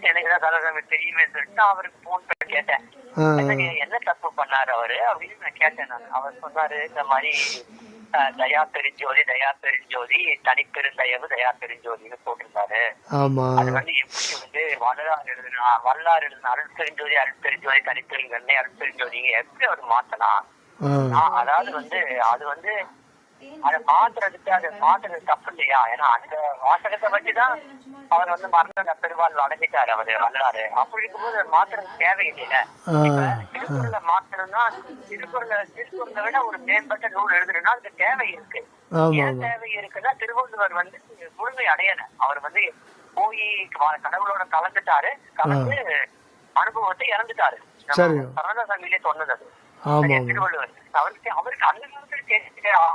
எனக்குதான் சரதாசாமி தெரியுமே சொல்லிட்டு அவருக்கு போன் பண்ணி கேட்டேன், என்ன தப்பு பண்ணாரு அவரு அப்படின்னு நான் கேட்டேன். நான் அவர் சொன்னாரு, இந்த மாதிரி தயா பெருஞ்சோதி தனிப்பெருந்தயவு தயா பெருஞ்சோதின்னு போட்டிருந்தாரு. அது வந்து எப்படி வந்து வரலாறு எழுதின அருள் பெருஞ்சோதி தனிப்பெருங்கண்ணை அருள் பெருஞ்சோதிங்க எப்படி அவர் மாத்தலாம்? அதாவது வந்து அது வந்து அதை மாத்துறது தப்பு இல்லையா? ஏன்னா அந்த வாசகத்தை வச்சுதான் அவர் வந்து மரண பெருவாழ்வு அடைஞ்சிட்டாரு அவரு வரலாறு. அப்படி இருக்கும்போது மாத்துறது தேவையில்லையில. திருக்குறளை மாத்தணும்னா திருக்குறளை விட ஒரு மேம்பட்ட நூல் எழுதுறதுன்னா அதுக்கு தேவை இருக்கு. ஏன் தேவை இருக்குன்னா, திருவள்ளுவர் வந்து முழுமை அடையல. அவர் வந்து போய் கடவுளோட கலந்துட்டாரு, கலந்து அனுபவத்தை இறந்துட்டாரு. சரதாசாமியிலே சொன்னது அது திருவள்ளுவர். அவருக்கு அந்த காலத்துல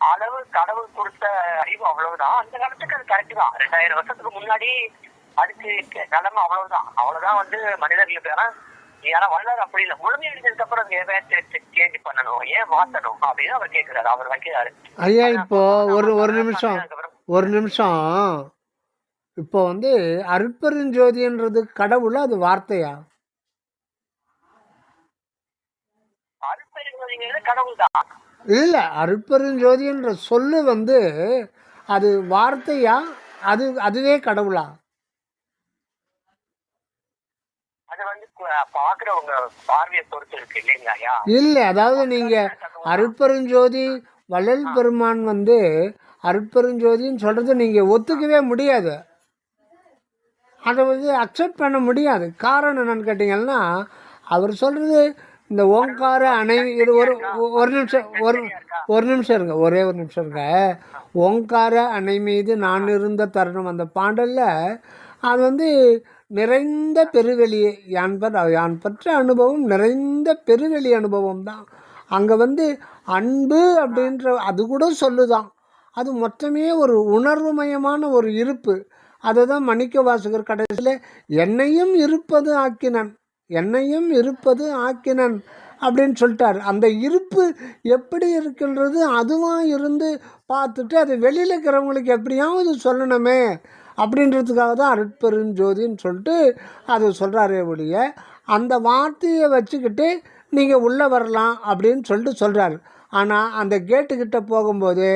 அளவு கடவுள் கொடுத்த அறிவு அவ்வளவுதான். அந்த காலத்துக்கு அது கரெக்ட் தான். 2000 வருஷத்துக்கு முன்னாடி அதுக்கு நிலைமை அவ்வளவுதான் வந்து மனிதர்களுக்கு. ஏன்னா வரலாறு அப்படி இல்லை. முழுமை அடைஞ்சதுக்கு அப்புறம் சேஞ்ச் பண்ணணும், ஏன் மாத்தணும் அப்படின்னு அவர் கேட்கிறாரு. அவர் வைக்கிறாரு. ஐயா இப்போ ஒரு நிமிஷம் இப்போ வந்து அருட்பெருஞ்சோதின்றது கடவுளா அது வார்த்தையா? அருட்பெருஞ்சோதிங்கிறது கடவுள் தான். இல்லை, அருட்பெருஞ்சோதின்ற சொல்லு வந்து அது வார்த்தையா, அதுவே கடவுளா? அது வந்து பாக்குறவங்க பார்வையை பொறுத்து இருக்கு இல்லைங்களா? இல்லை, அதாவது நீங்க அருட்பெருஞ்சோதி வள்ளல் பெருமான் வந்து அருட்பெருஞ்சோதின்னு சொல்றது நீங்க ஒத்துக்கவே முடியாது. அதை வந்து அக்செப்ட் பண்ண முடியாது. காரணம் என்னன்னு கேட்டீங்கன்னா, அவர் சொல்றது இந்த ஓங்கார அணை இது ஒரு நிமிஷம் இருங்க, ஒரே ஒரு நிமிஷம் இருங்க. ஓங்கார அணை மீது நான் இருந்த தருணம் அந்த பாடலில் அது வந்து நிறைந்த பெருவெளியே யான் பற்ற அனுபவம் நிறைந்த பெருவெளி அனுபவம் தான். அங்கே வந்து அன்பு அப்படின்ற அது கூட சொல்லுதான். அது மொத்தமே ஒரு உணர்வுமயமான ஒரு இருப்பு. அதை தான் மாணிக்க வாசகர் கடைசியில் என்னையும் இருப்பது ஆக்கினன் அப்படின்னு சொல்லிட்டார். அந்த இருப்பு எப்படி இருக்கின்றது அதுவாக இருந்து பார்த்துட்டு அது வெளியில் இருக்கிறவங்களுக்கு எப்படியாவது சொல்லணுமே அப்படின்றதுக்காக தான் அருட்பெருஞ்சோதின்னு சொல்லிட்டு அது சொல்கிறாரே ஒழிய அந்த வார்த்தையை வச்சுக்கிட்டு நீங்கள் உள்ளே வரலாம் அப்படின்னு சொல்லிட்டு சொல்கிறாரு. ஆனால் அந்த கேட்டுக்கிட்ட போகும்போது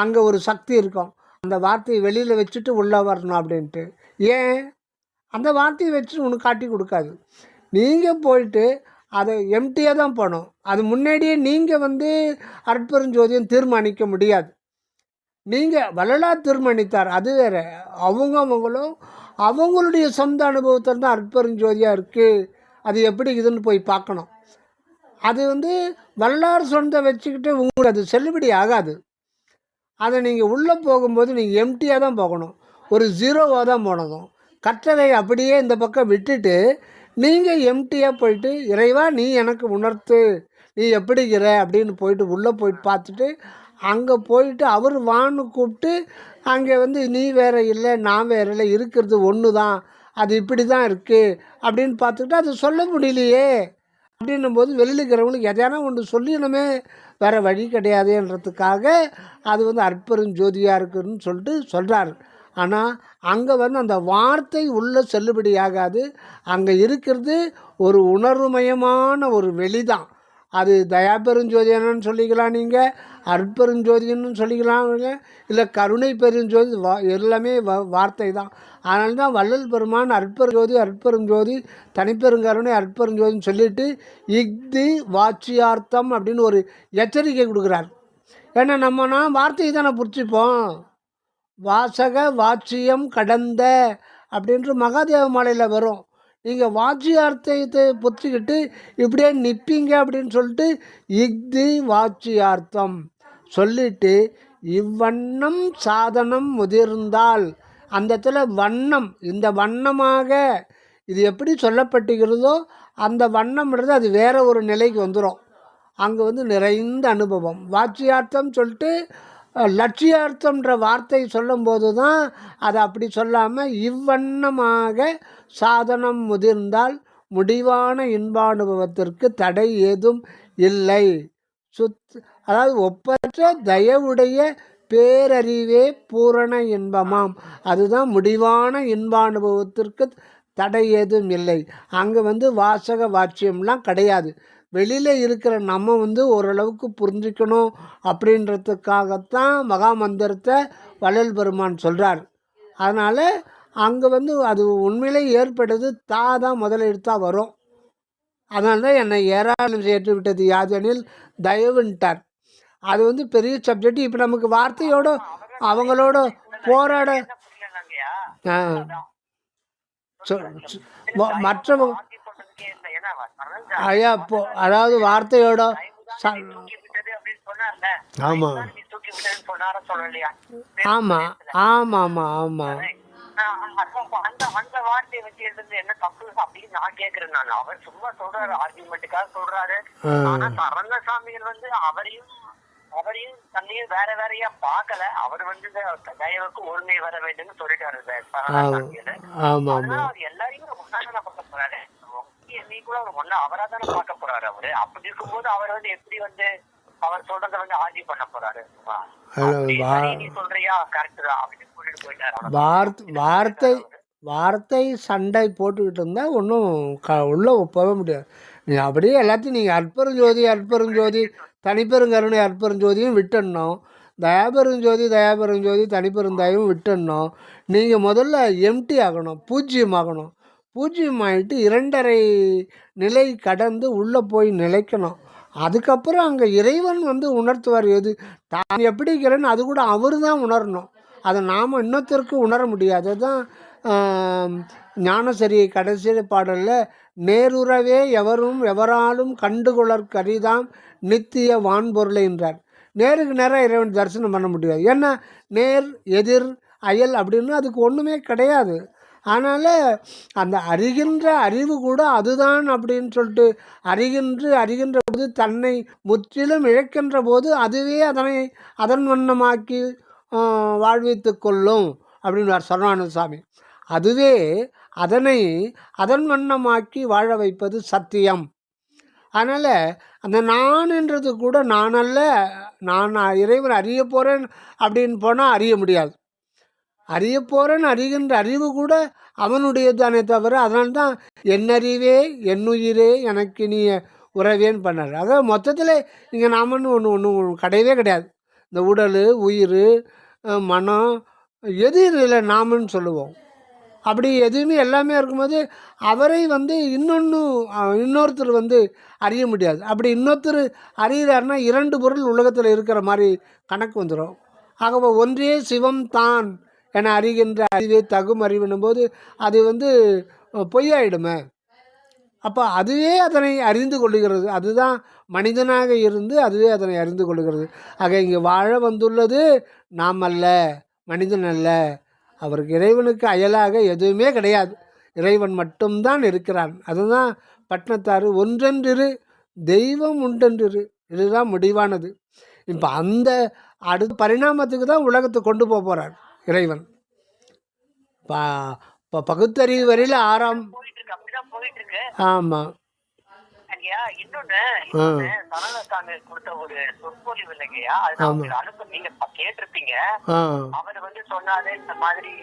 அங்கே ஒரு சக்தி இருக்கும், அந்த வார்த்தையை வெளியில் வச்சுட்டு உள்ளே வரணும் அப்படின்ட்டு. ஏன் அந்த வார்த்தையை வச்சுட்டு உனக்கு காட்டி கொடுக்காது. நீங்கள் போயிட்டு அதை எம்டியாக தான் போகணும். அது முன்னாடியே நீங்கள் வந்து அருட்பெருஞ்சோதியம் தீர்மானிக்க முடியாது. நீங்கள் வள்ளலார் தீர்மானித்தார், அது வேறு. அவங்களும் அவங்களுடைய சொந்த அனுபவத்தில் தான் அருட்பெருஞ்சோதியாக இருக்குது, அது எப்படி இதுன்னு போய் பார்க்கணும். அது வந்து வள்ளலார் சொந்த வச்சுக்கிட்டு உங்களுக்கு அது செல்லுபடி ஆகாது. அதை நீங்கள் உள்ளே போகும்போது நீங்கள் எம்டியாக தான் போகணும், ஒரு ஜீரோவாக தான் போனதும். கற்றதை அப்படியே இந்த பக்கம் விட்டுட்டு நீங்கள் எம்டியாக போயிட்டு இறைவா நீ எனக்கு உணர்த்து, நீ எப்படிங்கிற அப்படின்னு போயிட்டு உள்ளே போயிட்டு பார்த்துட்டு அங்கே போயிட்டு அவர் வான்னு கூப்பிட்டு அங்கே வந்து நீ வேறு இல்லை நான் வேறு இல்லை, இருக்கிறது ஒன்று தான், அது இப்படி தான் இருக்குது அப்படின்னு பார்த்துக்கிட்டு அது சொல்ல முடியலையே அப்படின்னும் போது வெளியில் இருக்கிறவங்களுக்கு எதையான ஒன்று சொல்லிடணுமே, வேறு வழி கிடையாதுன்றதுக்காக அது வந்து அருட்பெருஞ்சோதியாக இருக்குதுன்னு சொல்லிட்டு சொல்கிறாரு. ஆனால் அங்கே வந்து அந்த வார்த்தை உள்ளே செல்லுபடியாகாது. அங்கே இருக்கிறது ஒரு உணர்வுமயமான ஒரு வெளிதான். அது தயாபெருஞ்சோதின்னு சொல்லிக்கலாம், நீங்கள் அருட்பெருஞ்சோதின்னு சொல்லிக்கலாம், இல்லை கருணை பெருஞ்சோதி, எல்லாமே வார்த்தை தான். அதனால தான் வள்ளல் பெருமான் அருட்பெருஞ்சோதி அருட்பெருஞ்சோதி தனிப்பெருங்கருணை அருட்பெருஞ்சோதின்னு சொல்லிட்டு இஃதி வாட்சியார்த்தம் அப்படின்னு ஒரு எச்சரிக்கை கொடுக்குறார். ஏன்னா நான் வார்த்தையை தானே பிடிச்சிப்போம். வாசக வாட்சியம் கடந்த அப்படின்ற மகாதேவ மாலையில் வரும். நீங்கள் வாட்சியார்த்தத்தை பொறுத்துக்கிட்டு இப்படியே நிற்பீங்க அப்படின்னு சொல்லிட்டு இஃதி வாட்சியார்த்தம் சொல்லிட்டு இவ்வண்ணம் சாதனம் முதிர்ந்தால் அந்த இடத்துல வண்ணம், இந்த வண்ணமாக இது எப்படி சொல்லப்பட்டுகிறதோ அந்த வண்ணம்ன்றது அது வேற ஒரு நிலைக்கு வந்துடும். அங்கே நிறைந்த அனுபவம். வாட்சியார்த்தம் சொல்லிட்டு லட்சியார்த்தம்ன்ற வார்த்தை சொல்லும்போது தான் அதை அப்படி சொல்லாமல் இவ்வண்ணமாக சாதனம் முதிர்ந்தால் முடிவான இன்பானுபவத்திற்கு தடை ஏதும் இல்லை. அதாவது ஒப்பற்ற தயவுடைய பேரறிவே பூரண இன்பமாம். அதுதான் முடிவான இன்பானுபவத்திற்கு தடை ஏதும் இல்லை. அங்கே வாசக வாட்சியம்லாம் கிடையாது. வெளியில் இருக்கிற நம்ம ஓரளவுக்கு புரிஞ்சிக்கணும் அப்படின்றதுக்காகத்தான் மகாமந்திரத்தை வள்ளல் பெருமான் சொல்கிறார். அதனால் அங்கே அது உண்மையிலே ஏற்படுது தான் முதல் எழுத்தாக வரும். அதனால தான் என்னை ஏராளம் ஏற்று விட்டது யாதெனில் தயவுன்ட்டார். அது பெரிய சப்ஜெக்ட். இப்போ நமக்கு வார்த்தையோட அவங்களோட போராட மற்றவங்க ஐயா அதாவது வார்த்தையோட ஆமாம் ஆமாம் ஆமாம் ஆமாம் ஆமாம் அந்த வார்த்தையை வச்சு எழுதுறது என்ன தப்பு அப்படின்னு நான் கேக்குறேன். நான் அவர் சும்மா சொல்றாரு, ஆர்குமெண்ட்டுக்காக சொல்றாரு. ஆனா சரங்கசாமிகள் அவரையும் தன்னையும் வேற வேறையா பாக்கல. அவர் தயவுக்கு ஒருமை வர வேண்டும் சொல்லிட்டாரு சரங்கசாமிகள். அதனால அவர் எல்லாரையும் ஒன்னாக பார்க்க போறாரு. என்னைக்கு கூட அவர் ஒன்னா அவரா தானே பார்க்க போறாரு. அவரு அப்படி இருக்கும்போது அவர் எப்படி அவர் சொல்றத ஆர்ஜி பண்ண போறாரு. நீ சொல்றியா கரெக்ட் தான் அப்படின்னு சொல்லிட்டு போயிட்டாரு. வார்த்தை சண்டை போட்டுக்கிட்டு இருந்தால் ஒன்றும் உள்ளே போக முடியாது. நீங்கள் அப்படியே எல்லாத்தையும் நீங்கள் அற்பெருஞ்சோதி தனிப்பெருங்கருணை அற்பெருஞ்சோதியும் விட்டுடணும், தயாபெருஞ்சோதி தனிப்பெருந்தாயும் விட்டுடணும். நீங்கள் முதல்ல எம்டி ஆகணும், பூஜ்ஜியமாகணும். பூஜ்ஜியமாகிட்டு 2.5 நிலை கடந்து உள்ளே போய் நிலைக்கணும். அதுக்கப்புறம் அங்கே இறைவன் உணர்த்துவார். எது தான் எப்படி இருக்கிறேன்னு அது கூட அவர் தான் உணரணும். அதை நாம் இன்னொருத்தருக்கு உணர முடியாது. அதுதான் ஞானசரி கடைசி பாடலில் நேருறவே எவரும் எவராலும் கண்டுகொள்ளற்கரிதாம் நித்திய வான்பொருளை என்றார். நேருக்கு நேராக இறைவன் தரிசனம் பண்ண முடியாது. ஏன்னா நேர் எதிர் அயல் அப்படின்னு அதுக்கு ஒன்றுமே கிடையாது. அதனால் அந்த அறிகின்ற அறிவு கூட அதுதான் அப்படின்னு சொல்லிட்டு அறிகின்ற போது தன்னை முற்றிலும் இழக்கின்ற போது அதுவே அதன் வண்ணமாக்கி வாழ்வித்து கொள்ளும் அப்படின்னு சரவானந்த சாமி. அதுவே அதன் வண்ணமாக்கி வாழ வைப்பது சத்தியம். அதனால் அந்த நான்ன்றது கூட நானல்ல, நான் இறைவன் அறிய போகிறேன் அப்படின்னு போனால் அறிய முடியாது. அறிய போகிறேன்னு அறிகின்ற அறிவு கூட அவனுடையதானே தவிர, அதனால்தான் என்னறிவே என்னுயிரே எனக்கு நீ உறவேன்னு பண்ணார். ஆக மொத்தத்தில் இங்கே நாமன்னு ஒன்று கிடையவே கிடையாது. இந்த உடல் உயிர் மனம் எது இல்லை நாமன்னு சொல்லுவோம். அப்படி எதுவுமே எல்லாமே இருக்கும்போது அவரை இன்னொருத்தர் அறிய முடியாது. அப்படி இன்னொருத்தர் அறிகிறாருன்னா 2 பொருள் உலகத்தில் இருக்கிற மாதிரி கணக்கு வந்துடும். ஆகவே ஒன்றே சிவம் தான் என அறிகின்ற அறிவே தகும் அறிவினும் போது அது பொய்யாயிடுமே. அப்போ அதுவே அதனை அறிந்து கொள்ளுகிறது. அதுதான் மனிதனாக இருந்து அதுவே அதனை அறிந்து கொள்ளுகிறது. ஆக இங்கே வாழ வந்துள்ளது நாம் அல்ல, மனிதன் அல்ல. அவருக்கு இறைவனுக்கு அயலாக எதுவுமே கிடையாது. இறைவன் மட்டும்தான் இருக்கிறான். அதுதான் பட்டினத்தார் ஒன்றென்றிரு தெய்வம் உண்டென்றிரு, இதுதான் முடிவானது. இப்போ அந்த அடுத்த பரிணாமத்துக்கு தான் உலகத்தை கொண்டு போகிறார் இறைவன். இப்போ பகுத்தறிவு வரையில் 6ஆம் ஆமாம். இன்னொன்னு சரவணசாமி கொடுத்த ஒரு சொற்பொழிவு இல்லைங்கய்யா, அது நீங்க கேட்டிருப்பீங்க. அவர் சொன்னாரு இந்த மாதிரி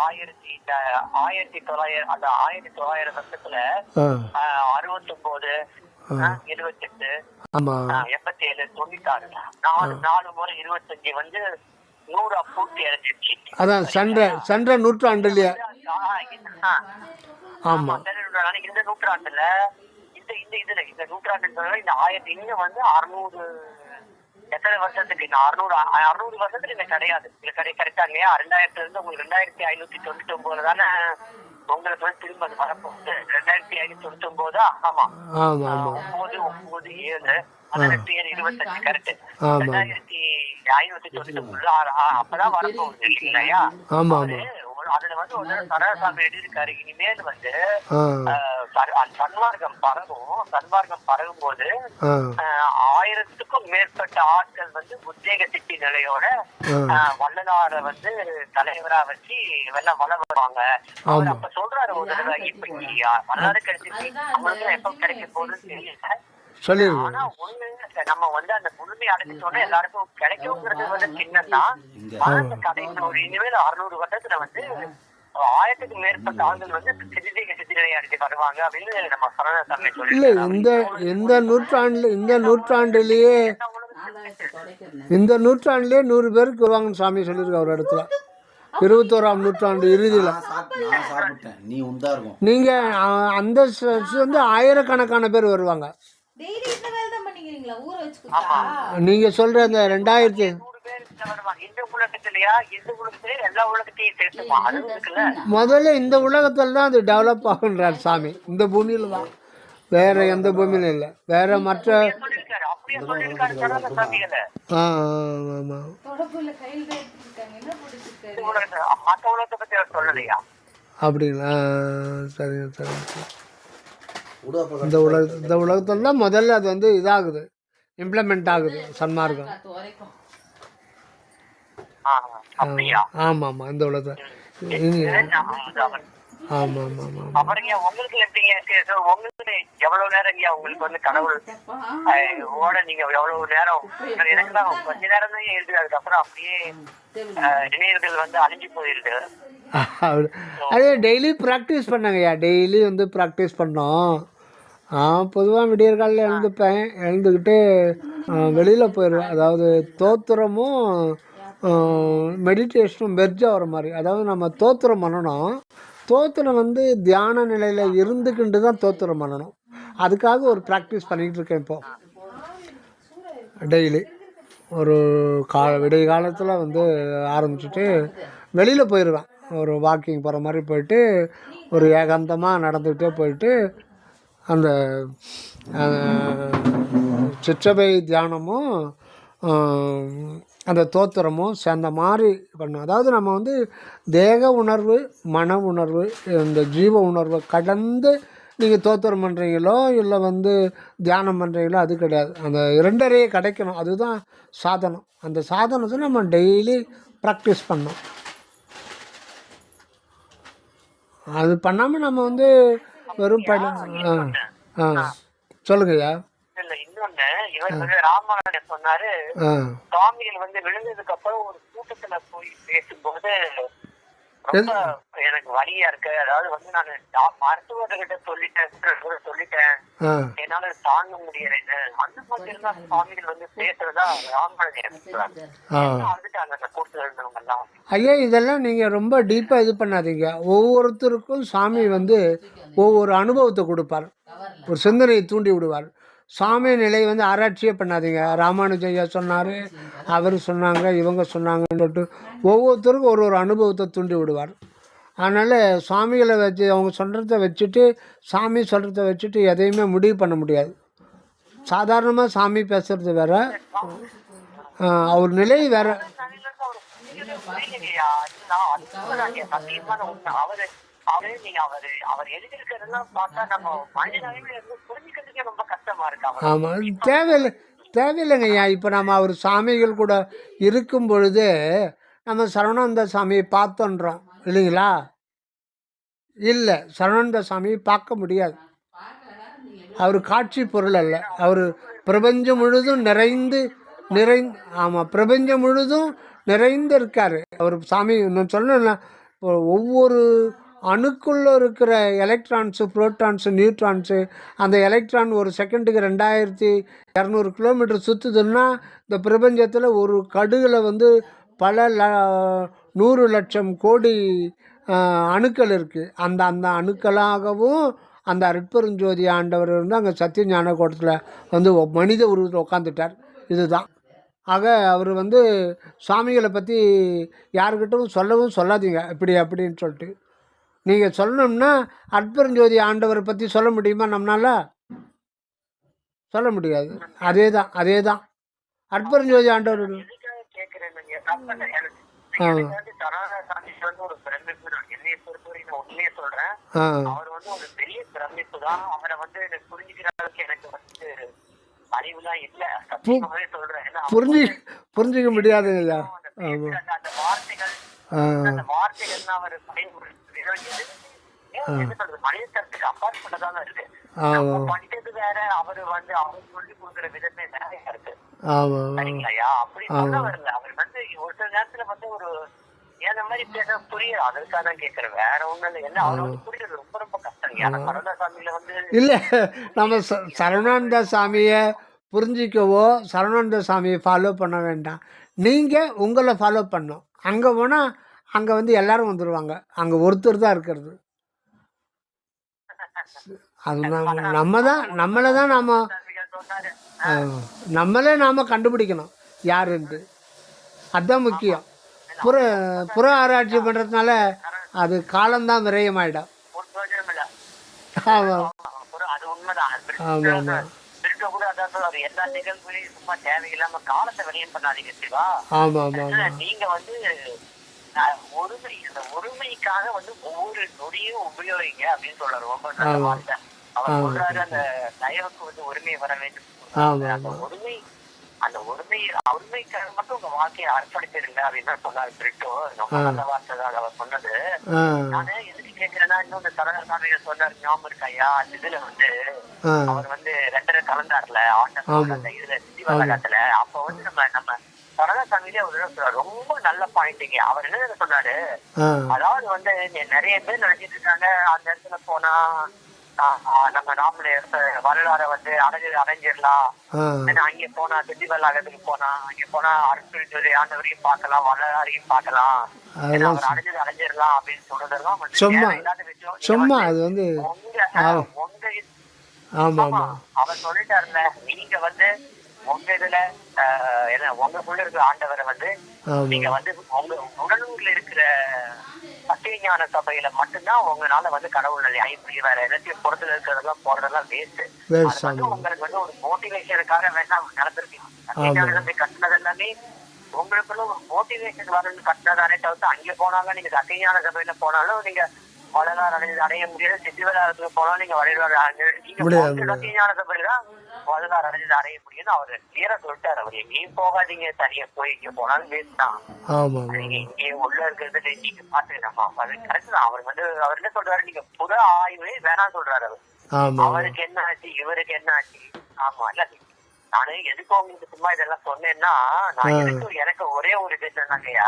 1900 அந்த 1900 வருஷத்துல 69 78 ஆமாம் 87, 96, 4 முறை 25 வந்து 100 பூர்த்தி அடைஞ்சிருச்சு. அதான் சென்ற நூற்றாண்டுலையே. ஆமாம் இந்த நூற்றாண்டுல இந்த நூற்றாண்டு இந்த 1000 இன்னும் வந்து 600 எத்தனை வருஷத்துக்கு இன்னும் 600 வருஷத்துக்கு இந்த கிடையாது. இது கரெக்டா இல்லையா? 2000 இருந்து உங்களுக்கு 2599 தானே உங்களுக்கு வந்து திரும்ப அது வரப்போகுது. 2599. ஆமா 9, 9, 7, 25 கரெக்ட். 2599 அப்பதான் வரப்போகுது இல்லையா? அதுல வந்து ஒரு சரசாமி எழுதியிருக்காரு, இனிமேல் வந்து சன்மார்க்கம் பரவும் போது 1000க்கும் மேற்பட்ட ஆட்கள் வந்து உத்வேக சித்தி நிலையோட வள்ளலார வந்து தலைவரா வச்சு வள வருவாங்க. அவர் அப்ப சொல்றாரு ஒரு தடவை, இப்ப வரலாறு கிடைச்சிச்சு அவங்களுக்கு எப்ப கிடைக்க போகுதுன்னு தெரியல. ஆனா ஒண்ணு, நம்ம வந்து அந்த முழுமை அடைஞ்சிட்டோம்னா எல்லாருக்கும் கிடைக்குங்கிறது வந்து சின்னம்தான். ஆனா கடைசி ஒரு இனிமேல் 600 வருஷத்துல வந்து 1000க்கு மேற்பட்ட ஆண்கள் வந்து சித்திரை அடைஞ்சு வருவாங்க அப்படின்னு நம்ம சரணசாமி சொல்லி. இல்லை, இந்த நூற்றாண்டுலேயே 100 பேருக்கு வருவாங்கன்னு சாமி சொல்லியிருக்க ஒரு இடத்துல. 21ஆம் நூற்றாண்டு இறுதியில் நீங்கள் அந்த வந்து ஆயிரக்கணக்கான பேர் வருவாங்க. நீங்க சொல்ற அந்த 2000 முதல்ல இந்த உலகத்துல தான் அது டெவலப் ஆகுன்றார் சாமி. இந்த பூமியில தான், வேற எந்த பூமியிலும் இல்லை. வேற மற்ற அப்படிங்களா? சரிங்க சரிங்க. இந்த உலகத்துல தான் முதல்ல அது வந்து இதாகுது, இம்ப்ளிமெண்ட் ஆகுது சன்மார்க்கம். ஆமாம் இந்த உலகத்தில். எவ்வளவு நேரம் உங்களுக்கு வந்து கடவுள் நீங்க எவ்வளவு நேரம்? எனக்கு தான் கொஞ்ச நேரம் தான் இருக்கு, அதுக்கப்புறம் அப்படியே இணையர்கள் வந்து அழிஞ்சு போயிருக்கு. அதே டெய்லி ப்ராக்டிஸ் பண்ணாங்கய்யா, டெய்லி வந்து ப்ராக்டிஸ் பண்ணோம். பொதுவாக விடியற்காலில் எழுந்துக்கிட்டு வெளியில் போயிடுவேன். அதாவது தோத்திரமும் மெடிடேஷனும் மெர்ஜாக வர மாதிரி. அதாவது நம்ம தோத்திரம் பண்ணணும். தோத்திரம் வந்து தியான நிலையில் இருந்துக்கிட்டு தான் தோத்திரம் பண்ணணும். அதுக்காக ஒரு ப்ராக்டிஸ் பண்ணிக்கிட்டு இருக்கேன் இப்போது. டெய்லி ஒரு விடிய காலத்தில் வந்து ஆரம்பிச்சுட்டு வெளியில் போயிடுவேன். ஒரு வாக்கிங் போகிற மாதிரி போயிட்டு ஒரு ஏகாந்தமாக நடந்துக்கிட்டே போயிட்டு அந்த சிற்றபை தியானமும் அந்த தோத்திரமும் சேர்ந்த மாதிரி பண்ணும். அதாவது நம்ம வந்து தேக உணர்வு, மன உணர்வு, இந்த ஜீவ உணர்வை கடந்து நீங்கள் தோத்திரம் பண்ணுறீங்களோ இல்லை வந்து தியானம் பண்ணுறீங்களோ அது கிடையாது. அந்த இரண்டரையே கிடைக்கணும், அதுதான் சாதனம். அந்த சாதனத்தை நம்ம டெய்லி ப்ராக்டிஸ் பண்ணோம். அது பண்ணாமல் நம்ம வந்து வெறும் சொல்லுங்கய்யா. இன்னொன்னு, இவர் வந்து ராமநாதன் சொன்னாரு, சுவாமிகள் வந்து விழுந்ததுக்கு அப்புறம் ஒரு கூட்டத்துல போய் பேசும்போது ரொம்ப எனக்கு வலியா இருக்கு. அதாவது வந்து நான் மருத்துவர்கிட்ட சொல்லிட்டேன் என்னால தாங்க முடியல. அந்த மாதிரி இருந்தா சுவாமிகள் வந்து பேசுறதா ராமநாதன் வந்துட்டாங்க அந்த கூட்டத்துல இருந்தவங்க எல்லாம். ஐயா, இதெல்லாம் நீங்கள் ரொம்ப டீப்பாக இது பண்ணாதீங்க. ஒவ்வொருத்தருக்கும் சாமி வந்து ஒவ்வொரு அனுபவத்தை கொடுப்பார், ஒரு சிந்தனையை தூண்டி விடுவார். சாமி நிலை வந்து ஆராய்ச்சியே பண்ணாதீங்க. ராமானுஜையா சொன்னார், அவர் சொன்னாங்க, இவங்க சொன்னாங்கன்னு சொல்லிட்டு ஒவ்வொருத்தருக்கும் ஒரு அனுபவத்தை தூண்டி விடுவார். அதனால் சுவாமிகளை வச்சு அவங்க சொல்கிறத வச்சுட்டு, சாமி சொல்கிறத வச்சுட்டு எதையுமே முடிவு பண்ண முடியாது. சாதாரணமாக சாமி பேசுகிறது வேற, அவர் நிலை வேற. ஆமாம், தேவையில்லைங்கய்யா. இப்போ நம்ம அவர் சாமிகள் கூட இருக்கும் பொழுது நம்ம சரவணானந்த சாமியை பார்த்தோன்றோம் இல்லைங்களா? இல்லை, சரவணானந்த சாமியை பார்க்க முடியாது. அவர் காட்சி பொருள் அல்ல. அவர் பிரபஞ்சம் முழுதும் ஆமாம், பிரபஞ்சம் முழுதும் நிறைந்து இருக்கார் அவர் சாமி. நான் சொன்னேன்ல, ஒவ்வொரு அணுக்குள்ளே இருக்கிற எலக்ட்ரான்ஸு, புரோட்டான்ஸு, நியூட்ரான்ஸு, அந்த எலக்ட்ரான் ஒரு செகண்டுக்கு 2200 கிலோமீட்டர் சுற்றுதுன்னா இந்த பிரபஞ்சத்தில் ஒரு கடுகில் வந்து பல 100 லட்சம் கோடி அணுக்கள் இருக்குது. அந்த அந்த அணுக்களாகவும் அந்த அருட்பெருஞ்சோதி ஆண்டவர் வந்து அங்கே சத்திய ஞான கோட்டத்தில் வந்து மனித உருவத்தில் உட்காந்துட்டார். இதுதான். ஆக அவர் வந்து சுவாமிகளை பற்றி யாருக்கிட்டும் சொல்லவும் சொல்லாதீங்க இப்படி அப்படின்னு சொல்லிட்டு. நீங்கள் சொல்லணும்னா அருட்பெருஞ்சோதி ஆண்டவரை பற்றி சொல்ல முடியுமா நம்மளால்? சொல்ல முடியாது. அதே தான் அருட்பெருஞ்சோதி ஆண்டவர். அவர் வந்து ஒரு பெரிய பிரமிப்பு தான். அவரை வந்து புரிஞ்சுக்கிற அளவுக்கு எனக்கு வந்து அறிவுலாம் இல்ல, சத்தியமாவே சொல்றேன். புரிஞ்சிக்க முடியாதுங்க. அந்த வார்த்தைகள், அந்த வார்த்தைகள் அவர் மனித தரத்துக்கு அப்பாற்பட்டதான இருக்கு. படித்தது வேற, அவரு வந்து அவர் சொல்லி கொடுக்குற விதமே வேறையா இருக்கு. சரிங்களையா? அப்படி சொல்ல வரல. அவர் வந்து ஒரு சில நேரத்துல வந்து ஒரு ஏன மாதிரி பேச புரியுது. அதற்காக தான் கேட்கறேன், வேற ஒண்ணும் இல்லை. என்ன அவர் வந்து புரியுது ரொம்ப ரொம்ப கஷ்டம். சரவணா சாமியில வந்து இல்லை, நம்ம சரவணானந்த சாமியை புரிஞ்சிக்கவோ சரவணானந்த சாமியை ஃபாலோ பண்ண வேண்டாம். நீங்கள் உங்களை ஃபாலோ பண்ணணும். அங்கே போனால் அங்கே வந்து எல்லாரும் வந்துடுவாங்க. அங்கே ஒருத்தர் தான் இருக்கிறது. அது நம்மளை தான் நாம் கண்டுபிடிக்கணும் யாருன்ட்டு. அதுதான் முக்கியம். புற ஆராய்ச்சி பண்ணுறதுனால அது காலம்தான் விரயமாயிடும். ஆமாம் ஆமாம் எல்லா நிகழ்வுகளையும் சும்மா தேவையில்லாம காலத்தை விரயம் பண்ணாதீங்க சிவா. நீங்க வந்து ஒருமை, அந்த ஒருமைக்காக வந்து ஒவ்வொரு நொடியும் உபயோகிங்க அப்படின்னு சொல்றாரு. ரொம்ப நல்ல வார்த்தை. அவர் சொல்றாரு, அந்த தயவுக்கு வந்து ஒருமை வர வேண்டும். அந்த ஒருமைக்காக மட்டும் உங்க வாழ்க்கையை அர்ப்பணிச்சிருங்க அப்படின்னு சொன்னாரு பிரிட்டோ. ரொம்ப நல்ல வார்த்தை தான் அவர் சொன்னது. நானு எதுக்கு கேட்கிறேன்னா, இன்னும் இந்த சரவண சாமிகள் சொன்னாரு, ஞாபகம் இருக்காயா? அந்த இதுல வந்து அவர் வந்து 2 கலந்தாருல ஆண்ட இதுல சித்திவலகத்துல. அப்ப வந்து நம்ம சரவண சாமியிலே ஒரு ரொம்ப நல்ல பாயிண்டிங்க. அவர் என்ன சொன்னாரு, அதாவது வந்து நிறைய பேர் நினைச்சிட்டு இருக்காங்க அந்த இடத்துல போனா நம்ம நாமளே வரலாற வந்து அடைஞ்சிடலாம். அங்கே போனா திட்டி வல்லாகத்துக்கு போனா அங்கே போனா அருட்பெருஞ்சோதி ஆண்டவரையும் பார்க்கலாம், வரலாறையும் பார்க்கலாம், அடைஞ்சிடலாம் அப்படின்னு சொல்றதெல்லாம் சும்மா அது வந்து அவர் சொல்லிட்டாருல. நீங்க வந்து உங்க இதுல உங்களுக்குள்ள இருக்கிற ஆண்டவரை வந்து நீங்க வந்து உங்க உடலூர்ல இருக்கிற சத்தியஞான சபையில மட்டும்தான் உங்களால வந்து கடவுள் ஐப்படி வேற எல்லாத்தையும் புறத்துல இருக்கிறதெல்லாம் போறதெல்லாம் வேஸ்ட். அது வந்து உங்களுக்கு வந்து ஒரு மோட்டிவேஷனுக்காக வேண்டாம் நடந்திருக்கலாம். சத்தியஞான சபை கட்டினது எல்லாமே உங்களுக்குள்ள ஒரு மோட்டிவேஷன் வரணும்னு கட்டினதானே தவிர்த்து அங்க போனாலும் நீங்க சத்தியஞான சபையில போனாலும் நீங்க வரலாறு அடைய முடியாது. சித்திவலாரத்துக்கு போனாலும் நீங்க வரலாறு சத்தியஞான சபையில தான் வரலாறு அடைய முடியும்னு அவரு கிளியரா சொல்லிட்டாரு. அவர் எங்கேயும் போகாதீங்க, தனியா போய் இங்க போனாலும் வேஸ்ட் தான். நீங்க இங்கே உள்ள இருக்கிறது நீங்க பாத்துக்கலாமா? அது கரெக்ட் தான். அவர் வந்து அவர் என்ன சொல்றாரு, நீங்க புற ஆய்வே வேணாம் சொல்றாரு. அவர் அவருக்கு என்ன ஆச்சு, இவருக்கு என்ன ஆச்சு? ஆமா இல்ல, நானு எதுக்கு உங்களுக்கு சும்மா இதெல்லாம் சொன்னேன்னா, நான் எனக்கு ஒரே ஒரு இது என்னன்னாங்கய்யா,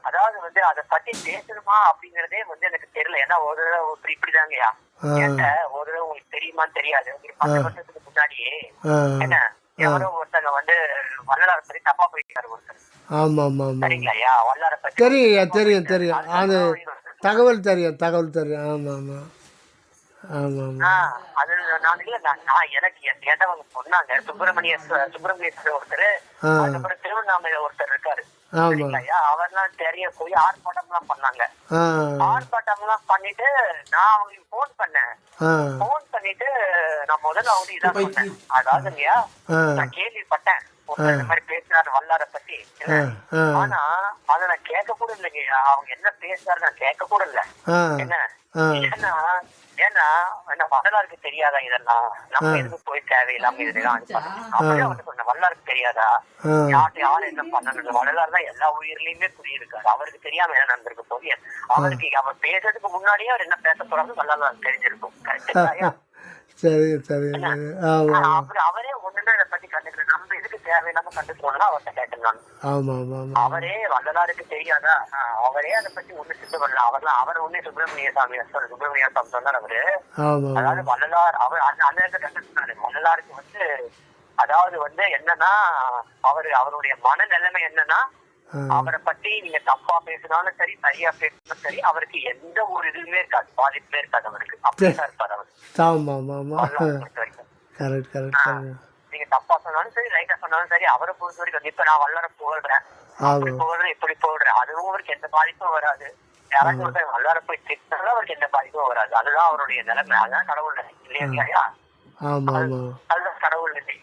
அதாவது வந்து அதை பத்தி பேசணுமா அப்படிங்கறதே வந்து எனக்கு தெரியல. ஏன்னா ஒரு தடவை இப்படிதாங்கய்யா என்கிட்ட ஒரு தடவை உங்களுக்கு தெரியுமான்னு தெரியாது, ஒரு 10 வருஷத்துக்கு முன்னாடியே என்ன எவரோ ஒருத்தங்க வந்து வள்ளலாரை பத்தி தப்பா போயிட்டாரு ஒருத்தர். சரிங்களா ஐயா? வள்ளலாரை பத்தி தெரியும் அது தகவல் தெரியும். அது நான் எனக்கு கேட்டவங்க சொன்னாங்க. சுப்பிரமணியேஸ்வரர் ஒருத்தர், அதுக்கப்புறம் திருவண்ணாமலை ஒருத்தர் இருக்காரு. அவர்லாம் தெரிய போய் ஆர்ப்பாட்டம் எல்லாம் பண்ணாங்க. ஆர்ப்பாட்டம் எல்லாம் பண்ணிட்டு நான் அவங்களுக்கு போன் பண்ணிட்டு நான் முதல்ல அவங்க இதான் சொன்னேன். அதாவதுங்கய்யா, நான் கேள்விப்பட்டேன் இந்த மாதிரி பேசினாரு வல்லார பத்தி. ஆனா அத நான் கேட்க கூட இல்லைங்கய்யா. அவங்க என்ன பேசுறாரு நான் கேட்க கூட இல்ல. என்ன ஏன்னா என்ன வரலாறுக்கு தெரியாதா இதெல்லாம்? நம்ம எதுக்கு போய் தேவையில்லாம இதெல்லாம் அப்படியே வந்து சொன்ன வரலாறுக்கு தெரியாதா? யாரு என்ன பண்ணணும்? வரலாறு தான் எல்லா உயிர்லயுமே புரியிருக்காரு. அவருக்கு தெரியாம என்ன நடந்திருக்கு போய் அவருக்கு அவர் பேசுறதுக்கு முன்னாடியே அவர் என்ன பேச போறாங்க வரலாறு தெரிஞ்சிருக்கும். கரெக்டா? சரி சரி சரி. ஆமாம் அவரே ஒண்ணுமே அதை பத்தி கண்டுக்கல. நம்ம இதுக்கு தேவையில்லாம கண்டுக்கணும்னா அவர்கிட்ட கேட்டேன் நான். ஆமாம் ஆமாம். அவரே வள்ளலாருக்கு தெரியாதா? அவரே அதை பத்தி ஒண்ணு சித்த பண்ணல. அவர் ஒண்ணே சுப்பிரமணிய சாமி சொன்னார் அவரு. ஆமாம் அதாவது வள்ளலார் அவர் அந்த இடத்துல கண்டுட்டாரு. வள்ளலாருக்கு வந்து அதாவது வந்து என்னன்னா அவருடைய மனநிலைமை என்னன்னா, அவரை பத்தி நீங்க தப்பா பேசினாலும் சரி சரியா பேசினாலும் சரி அவருக்கு எந்த ஒரு இதுவுமே இருக்காது, பாதிப்புமே இருக்காது அவருக்கு. அப்படிதான் இருப்பாரு அவரு. ஆமாம் ஆமாம். பொறுத்த வரைக்கும் கரெக்ட் கரெக்ட் கரெக்ட். நீங்க தப்பா சொன்னாலும் சரி ரைட்டா சொன்னாலும் சரி அவரை பொறுத்த வரைக்கும் இப்ப நான் வள்ளலார புகழ்றேன், அப்படி புகழ்றேன் இப்படி புகழ்றேன், அதுவும் அவருக்கு எந்த பாதிப்பும் வராது. யாராச்சும் ஒருத்தர் வள்ளலார போய் திட்டினாலும் அவருக்கு எந்த பாதிப்பும் வராது. அதுதான் அவருடைய நிலைமை. அதுதான் கடவுள் நிலை இல்லையா? ஆமாம் ஆமாம். அதுதான் கடவுள் நிலை.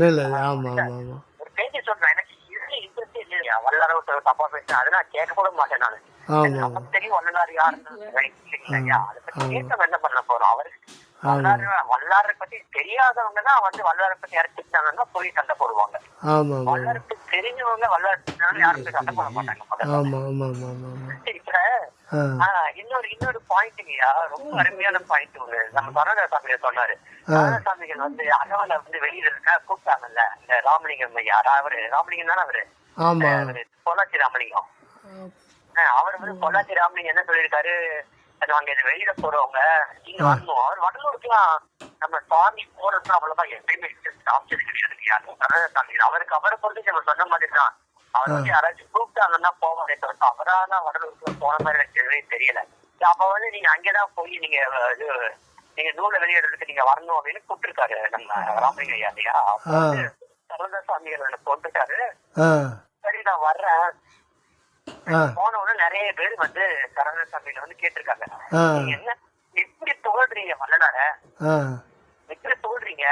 இல்லை ஆமாம் ஆமாம் ஆமாம். ஒரு பேச்சு சொல்றேன், எனக்கு இதுல இன்ட்ரெஸ்ட் இல்லையா வள்ளலார தப்பா பேசுறேன், அது நான் கேட்க கூட மாட்டேன் நானு. நமக்கு தெரியும் வள்ளலார் யாருன்னு இல்லையா? அதை பத்தி கேட்க என்ன பண்ண போறோம்? அவருக்கு வள்ளலாரை பத்தி தெரியாதவங்க தான் வந்து வள்ளலாரை பத்தி யாரும் திட்டாங்கன்னா போய் சண்டை போடுவாங்க. வள்ளலாருக்கு தெரிஞ்சவங்க வள்ளலார் திட்டினாலும் யாருக்கு சண்டை போட மாட்டாங்க. இப்ப இன்னொரு பாயிண்ட்ங்கய்யா, ரொம்ப அருமையான பாயிண்ட் ஒண்ணு நம்ம சரணதாசாமிகள் சொன்னாரு. சரணதாசாமிகள் வந்து அகவலை வந்து வெளியில இருக்க கூப்பிட்டாங்கல்ல இந்த ராமலிங்கம் ஐயா. அவரு ராமலிங்கம் தானே அவரு பொள்ளாச்சி ராமலிங்கம். அவர் வந்து பொள்ளாச்சி ராமலிங்கம் என்ன சொல்லியிருக்காரு, நாங்க இதை வெளியிட போறவங்க நீங்க வரணும். அவர் வடலூருக்குலாம் நம்ம சாமி போறதுன்னா அவ்வளவுதான் எப்பயுமே ஆப்ஷன் கிடையாது. சரணதாசாமிகள் அவருக்கு அவரை பொறுத்து நம்ம சொன்ன மாதிரி தான். அவர் வந்து யாராச்சும் கூப்பிட்டாங்கன்னா போவாரே தவிர அவரான வடலூருக்கு போன மாதிரி எனக்கு தெரியல. அப்ப வந்து நீங்க அங்கேதான் போய் நீங்க நூலை வெளியிடுறதுக்கு நீங்க வரணும் அப்படின்னு கூப்பிட்டுருக்காரு நம்ம ராமலிங்க ஐயா இல்லையா? சரணதாசாமிகள் போட்டுருக்காரு. சரி நான் வர்றேன். போன உடனே நிறைய பேர் வந்து சரணதாசாமியில வந்து கேட்டிருக்காங்க, நீங்க என்ன எப்படி புகழ்றீங்க வள்ளலார, எப்படி புகழ்றீங்க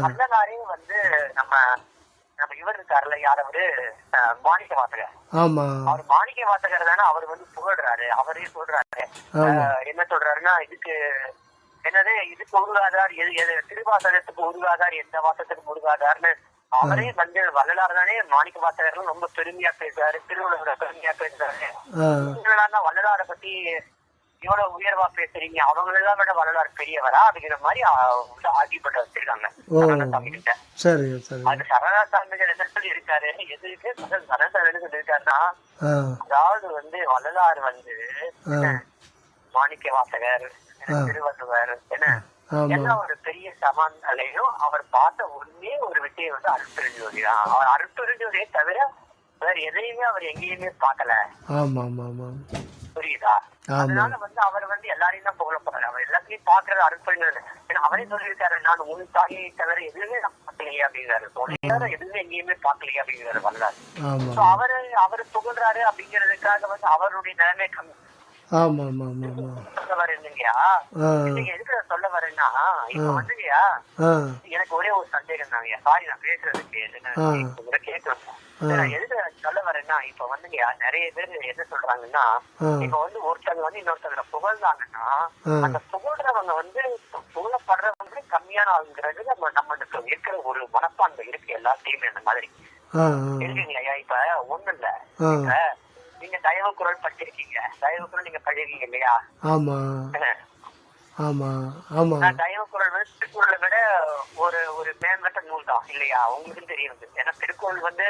வள்ளலாரையும் வந்து நம்ம இவர் இருக்காருல்ல யார் அவரு மாணிக்க வாசகர். அவர் மாணிக்க வாசகர் தானே அவர் வந்து புகழ்றாரு. அவரே சொல்றாரு என்ன சொல்றாருன்னா, இதுக்கு உருகாதார் திருவாசகத்துக்கு உருகாதார் எந்த வாசகத்துக்கு உருகாதார்னு அவரே வந்து வள்ளலார் தானே மாணிக்க வாசகர் ரொம்ப பெருமையா பேசுறாரு, திருவள்ளுவர் பெருமையா பேசுறாரு. வள்ளலாரை பத்தி எவ்வளவு உயர்வா பேசுறீங்க, அவங்களெல்லாம் விட வள்ளலார் பெரியவரா அப்படிங்கிற மாதிரி ஆகிப்பட்டு வச்சிருக்காங்க சரணதாசாமி கிட்ட. அது சரணதாசாமிகள் என்ன சொல்லி இருக்காரு, எதுக்கு சரணதாசாமி என்ன சொல்லி இருக்காருன்னா, அதாவது வந்து வள்ளலார் வந்து மாணிக்க வாசகர் திருவள்ளுவர் என்ன ஒரு பெரிய சமாந்தாலையும் அவர் பார்த்த ஒன்னே ஒரு விஷயம் வந்து அருட்பெருஞ்சோதி தான். அவர் அருட்பெருஞ்சோதியை தவிர வேற எதையுமே அவர் எங்கேயுமே பார்க்கல. புரியுதா? அதனால வந்து அவர் வந்து எல்லாரையும் தான் புகழ போறாரு. அவர் எல்லாத்தையும் பாக்குறது அருட்பெருஞ்சோதி. ஏன்னா அவரே சொல்லியிருக்காரு, நான் உன் தாயை தவிர எதுவுமே நான் பார்க்கலையே அப்படிங்கிறாரு. எதுவுமே எங்கேயுமே பார்க்கலையே அப்படிங்கிறாரு வள்ளலார். அவரு புகழ்றாரு அப்படிங்கிறதுக்காக வந்து அவருடைய நிலைமை கம்மி சொல்ல வரேன்னுங்கயா. நீங்க எதுக்கு சொல்ல வரேன்னா, இப்ப வந்துங்கயா எனக்கு ஒரே ஒரு சந்தேகம் தாங்கய்யா. சாரி நான் பேசுறதுக்கு கேட்கணும். எதுக்கு சொல்ல வரேன்னா, இப்ப வந்துங்கயா நிறைய பேர் என்ன சொல்றாங்கன்னா, இப்ப வந்து ஒருத்தங்க வந்து இன்னொருத்தங்க புகழ்ந்தாங்கன்னா அந்த புகழ்றவங்க வந்து புகழப்படுறவங்க கம்மியான ஆளுங்கிறது நம்மளுக்கு இருக்கிற ஒரு மனப்பான்மை இருக்கு எல்லாத்தையுமே. அந்த மாதிரி இருக்குங்கய்யா. இப்ப ஒண்ணு இல்ல, இப்ப நீங்க தயவு குரல் படிச்சிருக்கீங்க, தயவு குரல் நீங்க படிக்கிறீங்க இல்லையா? தயவு குரல் வந்து திருக்குறளை விட ஒரு மேம்பட்ட நூல் தான் இல்லையா? உங்களுக்கும் தெரியும். ஏன்னா திருக்குறள் வந்து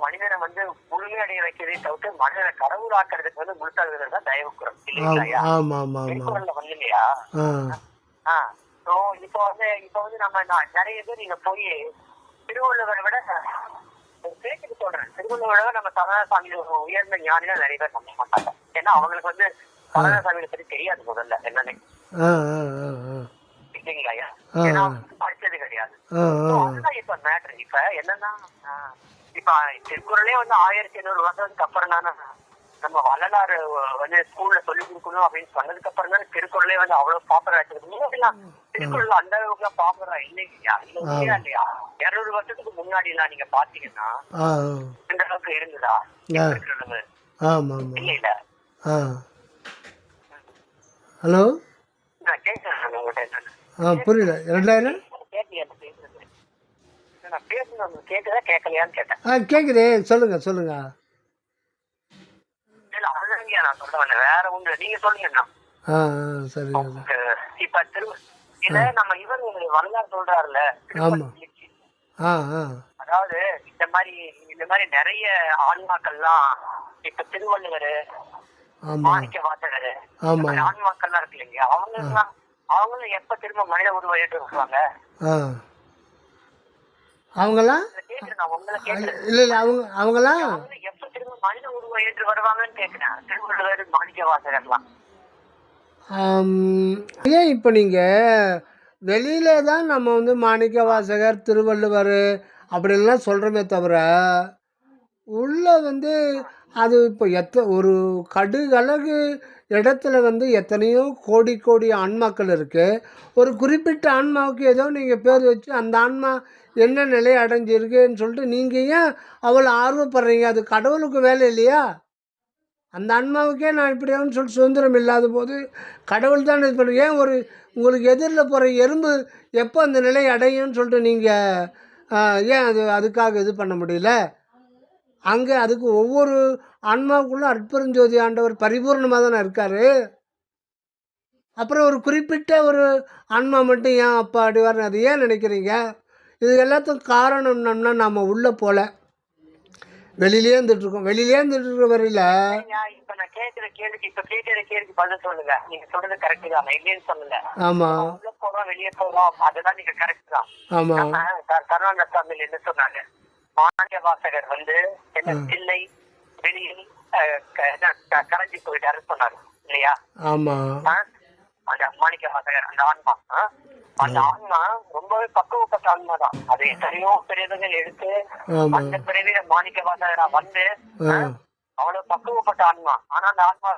மனிதனை வந்து முழுமையடைய வைக்கிறதே தவிர்த்து மனிதனை கடவுள் ஆக்குறதுக்கு வந்து முழுத்தாக்குறது தான் தயவு குரல் இல்லையா? திருக்குறள்ல வந்து இல்லையா? இப்ப வந்து நம்ம நிறைய பேர் நீங்க போய் திருவள்ளுவரை விட பேச்சுக்கு சொல்றேன், திருவள்ளுவரை நம்ம சரணதாசாமி உயர்ந்த ஞானினா நிறைய பேர் நம்ப மாட்டாங்க. ஏன்னா அவங்களுக்கு வந்து சரணதாசாமியை பத்தி தெரியாது முதல்ல என்னன்னு இல்லைங்களா? ஏன்னா படிச்சது கிடையாது. அதுதான் இப்ப மேட்ரு. இப்ப என்னன்னா, இப்ப திருக்குறளே வந்து 1500 வருஷத்துக்கு அப்புறம் தானே நம்ம வள்ளலாறு வந்து ஸ்கூல்ல சொல்லி கொடுக்கணும் அப்படின்னு சொன்னதுக்கு அப்புறம் தானே திருக்குறளே வந்து அவ்வளவு பாப்புலர் ஆயிருக்கு. திருக்குறள் அந்த அளவுக்கு பாப்புலரா இல்லையா? இல்லையா? 200 வருஷத்துக்கு முன்னாடி எல்லாம் நீங்க பாத்தீங்கன்னா இந்த அளவுக்கு இருந்ததா? இல்ல. ஹலோ, நான் கேட்கறேன் உங்கள்கிட்ட. புரியல. 2000 நான் பேசுறது கேட்குதா கேட்கலையான்னு கேட்டேன். கேக்குதே, சொல்லுங்க சொல்லுங்க. இல்ல அதுதான் நான் சொல்ல வந்தேன், வேற ஒண்ணு நீங்க சொல்லுங்கண்ணா. சரி. இப்ப இத நம்ம இவர் வரலாறு சொல்றாருல, ஆமாம். ஆ ஆ அதாவது இந்த மாதிரி நிறைய ஆன்மாக்கள்லாம் இப்ப திருவள்ளுவர், ஆமாம் மாணிக்க வாசகர், ஆமாம் ஆன்மாக்கள்லாம் இருக்கு இல்லைங்க, அவங்களும் எப்ப திரும்ப மனித உருவம் ஏற்று வருவாங்க? ஆ அவங்களாம் கேக்குறேன், நான் உங்களை கேக்குறேன். இல்லை இல்லை அவங்களாம் எப்ப திரும்ப மனித உருவம் ஏற்று வருவாங்கன்னு கேக்குறேன். திருவள்ளுவர், மாணிக்க வாசகர்லாம். ஏன் இப்போ நீங்கள் வெளியில தான் நம்ம வந்து மாணிக்க வாசகர், திருவள்ளுவர் அப்படின்லாம் சொல்கிறோமே தவிர, உள்ள வந்து அது இப்போ ஒரு கடுகளவு இடத்துல வந்து எத்தனையோ கோடி கோடி ஆன்மாக்கள் இருக்குது. ஒரு குறிப்பிட்ட ஆன்மாவுக்கு ஏதோ நீங்கள் பேர் வச்சு அந்த ஆன்மா என்ன நிலை அடைஞ்சிருக்குன்னு சொல்லிட்டு நீங்கள் ஏன் அவ்வளோ ஆர்வப்படுறீங்க? அது கடவுளுக்கு வேலை இல்லையா? அந்த ஆன்மாவுக்கே நான் இப்படியான்னு சொல்லி சுதந்திரம் இல்லாத போது கடவுள் தான் இது பண்ணுங்க. ஏன் உங்களுக்கு எதிரில் போகிற எறும்பு எப்போ அந்த நிலை அடையும்னு சொல்லிட்டு நீங்கள் ஏன் அதுக்காக இது பண்ண முடியல? அங்கே அதுக்கு ஒவ்வொரு ஆன்மாவுக்குள்ளே அற்பெருஞ்சோதி ஆண்டவர் பரிபூர்ணமாக தானே இருக்கார். அப்புறம் ஒரு குறிப்பிட்ட ஒரு ஆன்மா மட்டும் ஏன் அப்பா அப்படி வரணும்? அது ஏன் நினைக்கிறீங்க? இது எல்லாத்துக்கும் காரணம் என்னன்னா, நம்ம உள்ளே போகல, வெளியிலே இருந்துட்டுருக்கோம். வெளியிலே இருந்துட்டு வரையில் இப்ப நான் கேட்கிற கேள்விக்கு பதில் சொல்லுங்க. நீங்க சொல்றது கரெக்ட் தான், இல்லைன்னு சொல்லுங்க. ஆமா, உள்ள போறோம் வெளியே போறோம், அதுதான் நீங்க கரெக்ட் தான். ஆமா. கருணாநிதி சாமியில் என்ன சொன்னாங்க? மாணிக்க வாசகர் வந்து என்ன தில்லை வெளியில் கரைஞ்சி போயிட்டாரு சொன்னாரு இல்லையா? ஆமா. அந்த மாணிக்க வாசகர் அந்த ஆன்மா ரொம்பவே பக்குவப்பட்ட ஆன்மா தான். அது எத்தனையோ பிரிவுகள் எடுத்து அந்த பிரிவில மாணிக்க வாசகரா வந்து அவ்வளவு பக்குவப்பட்ட ஆன்மா. ஆனா அந்த ஆன்மா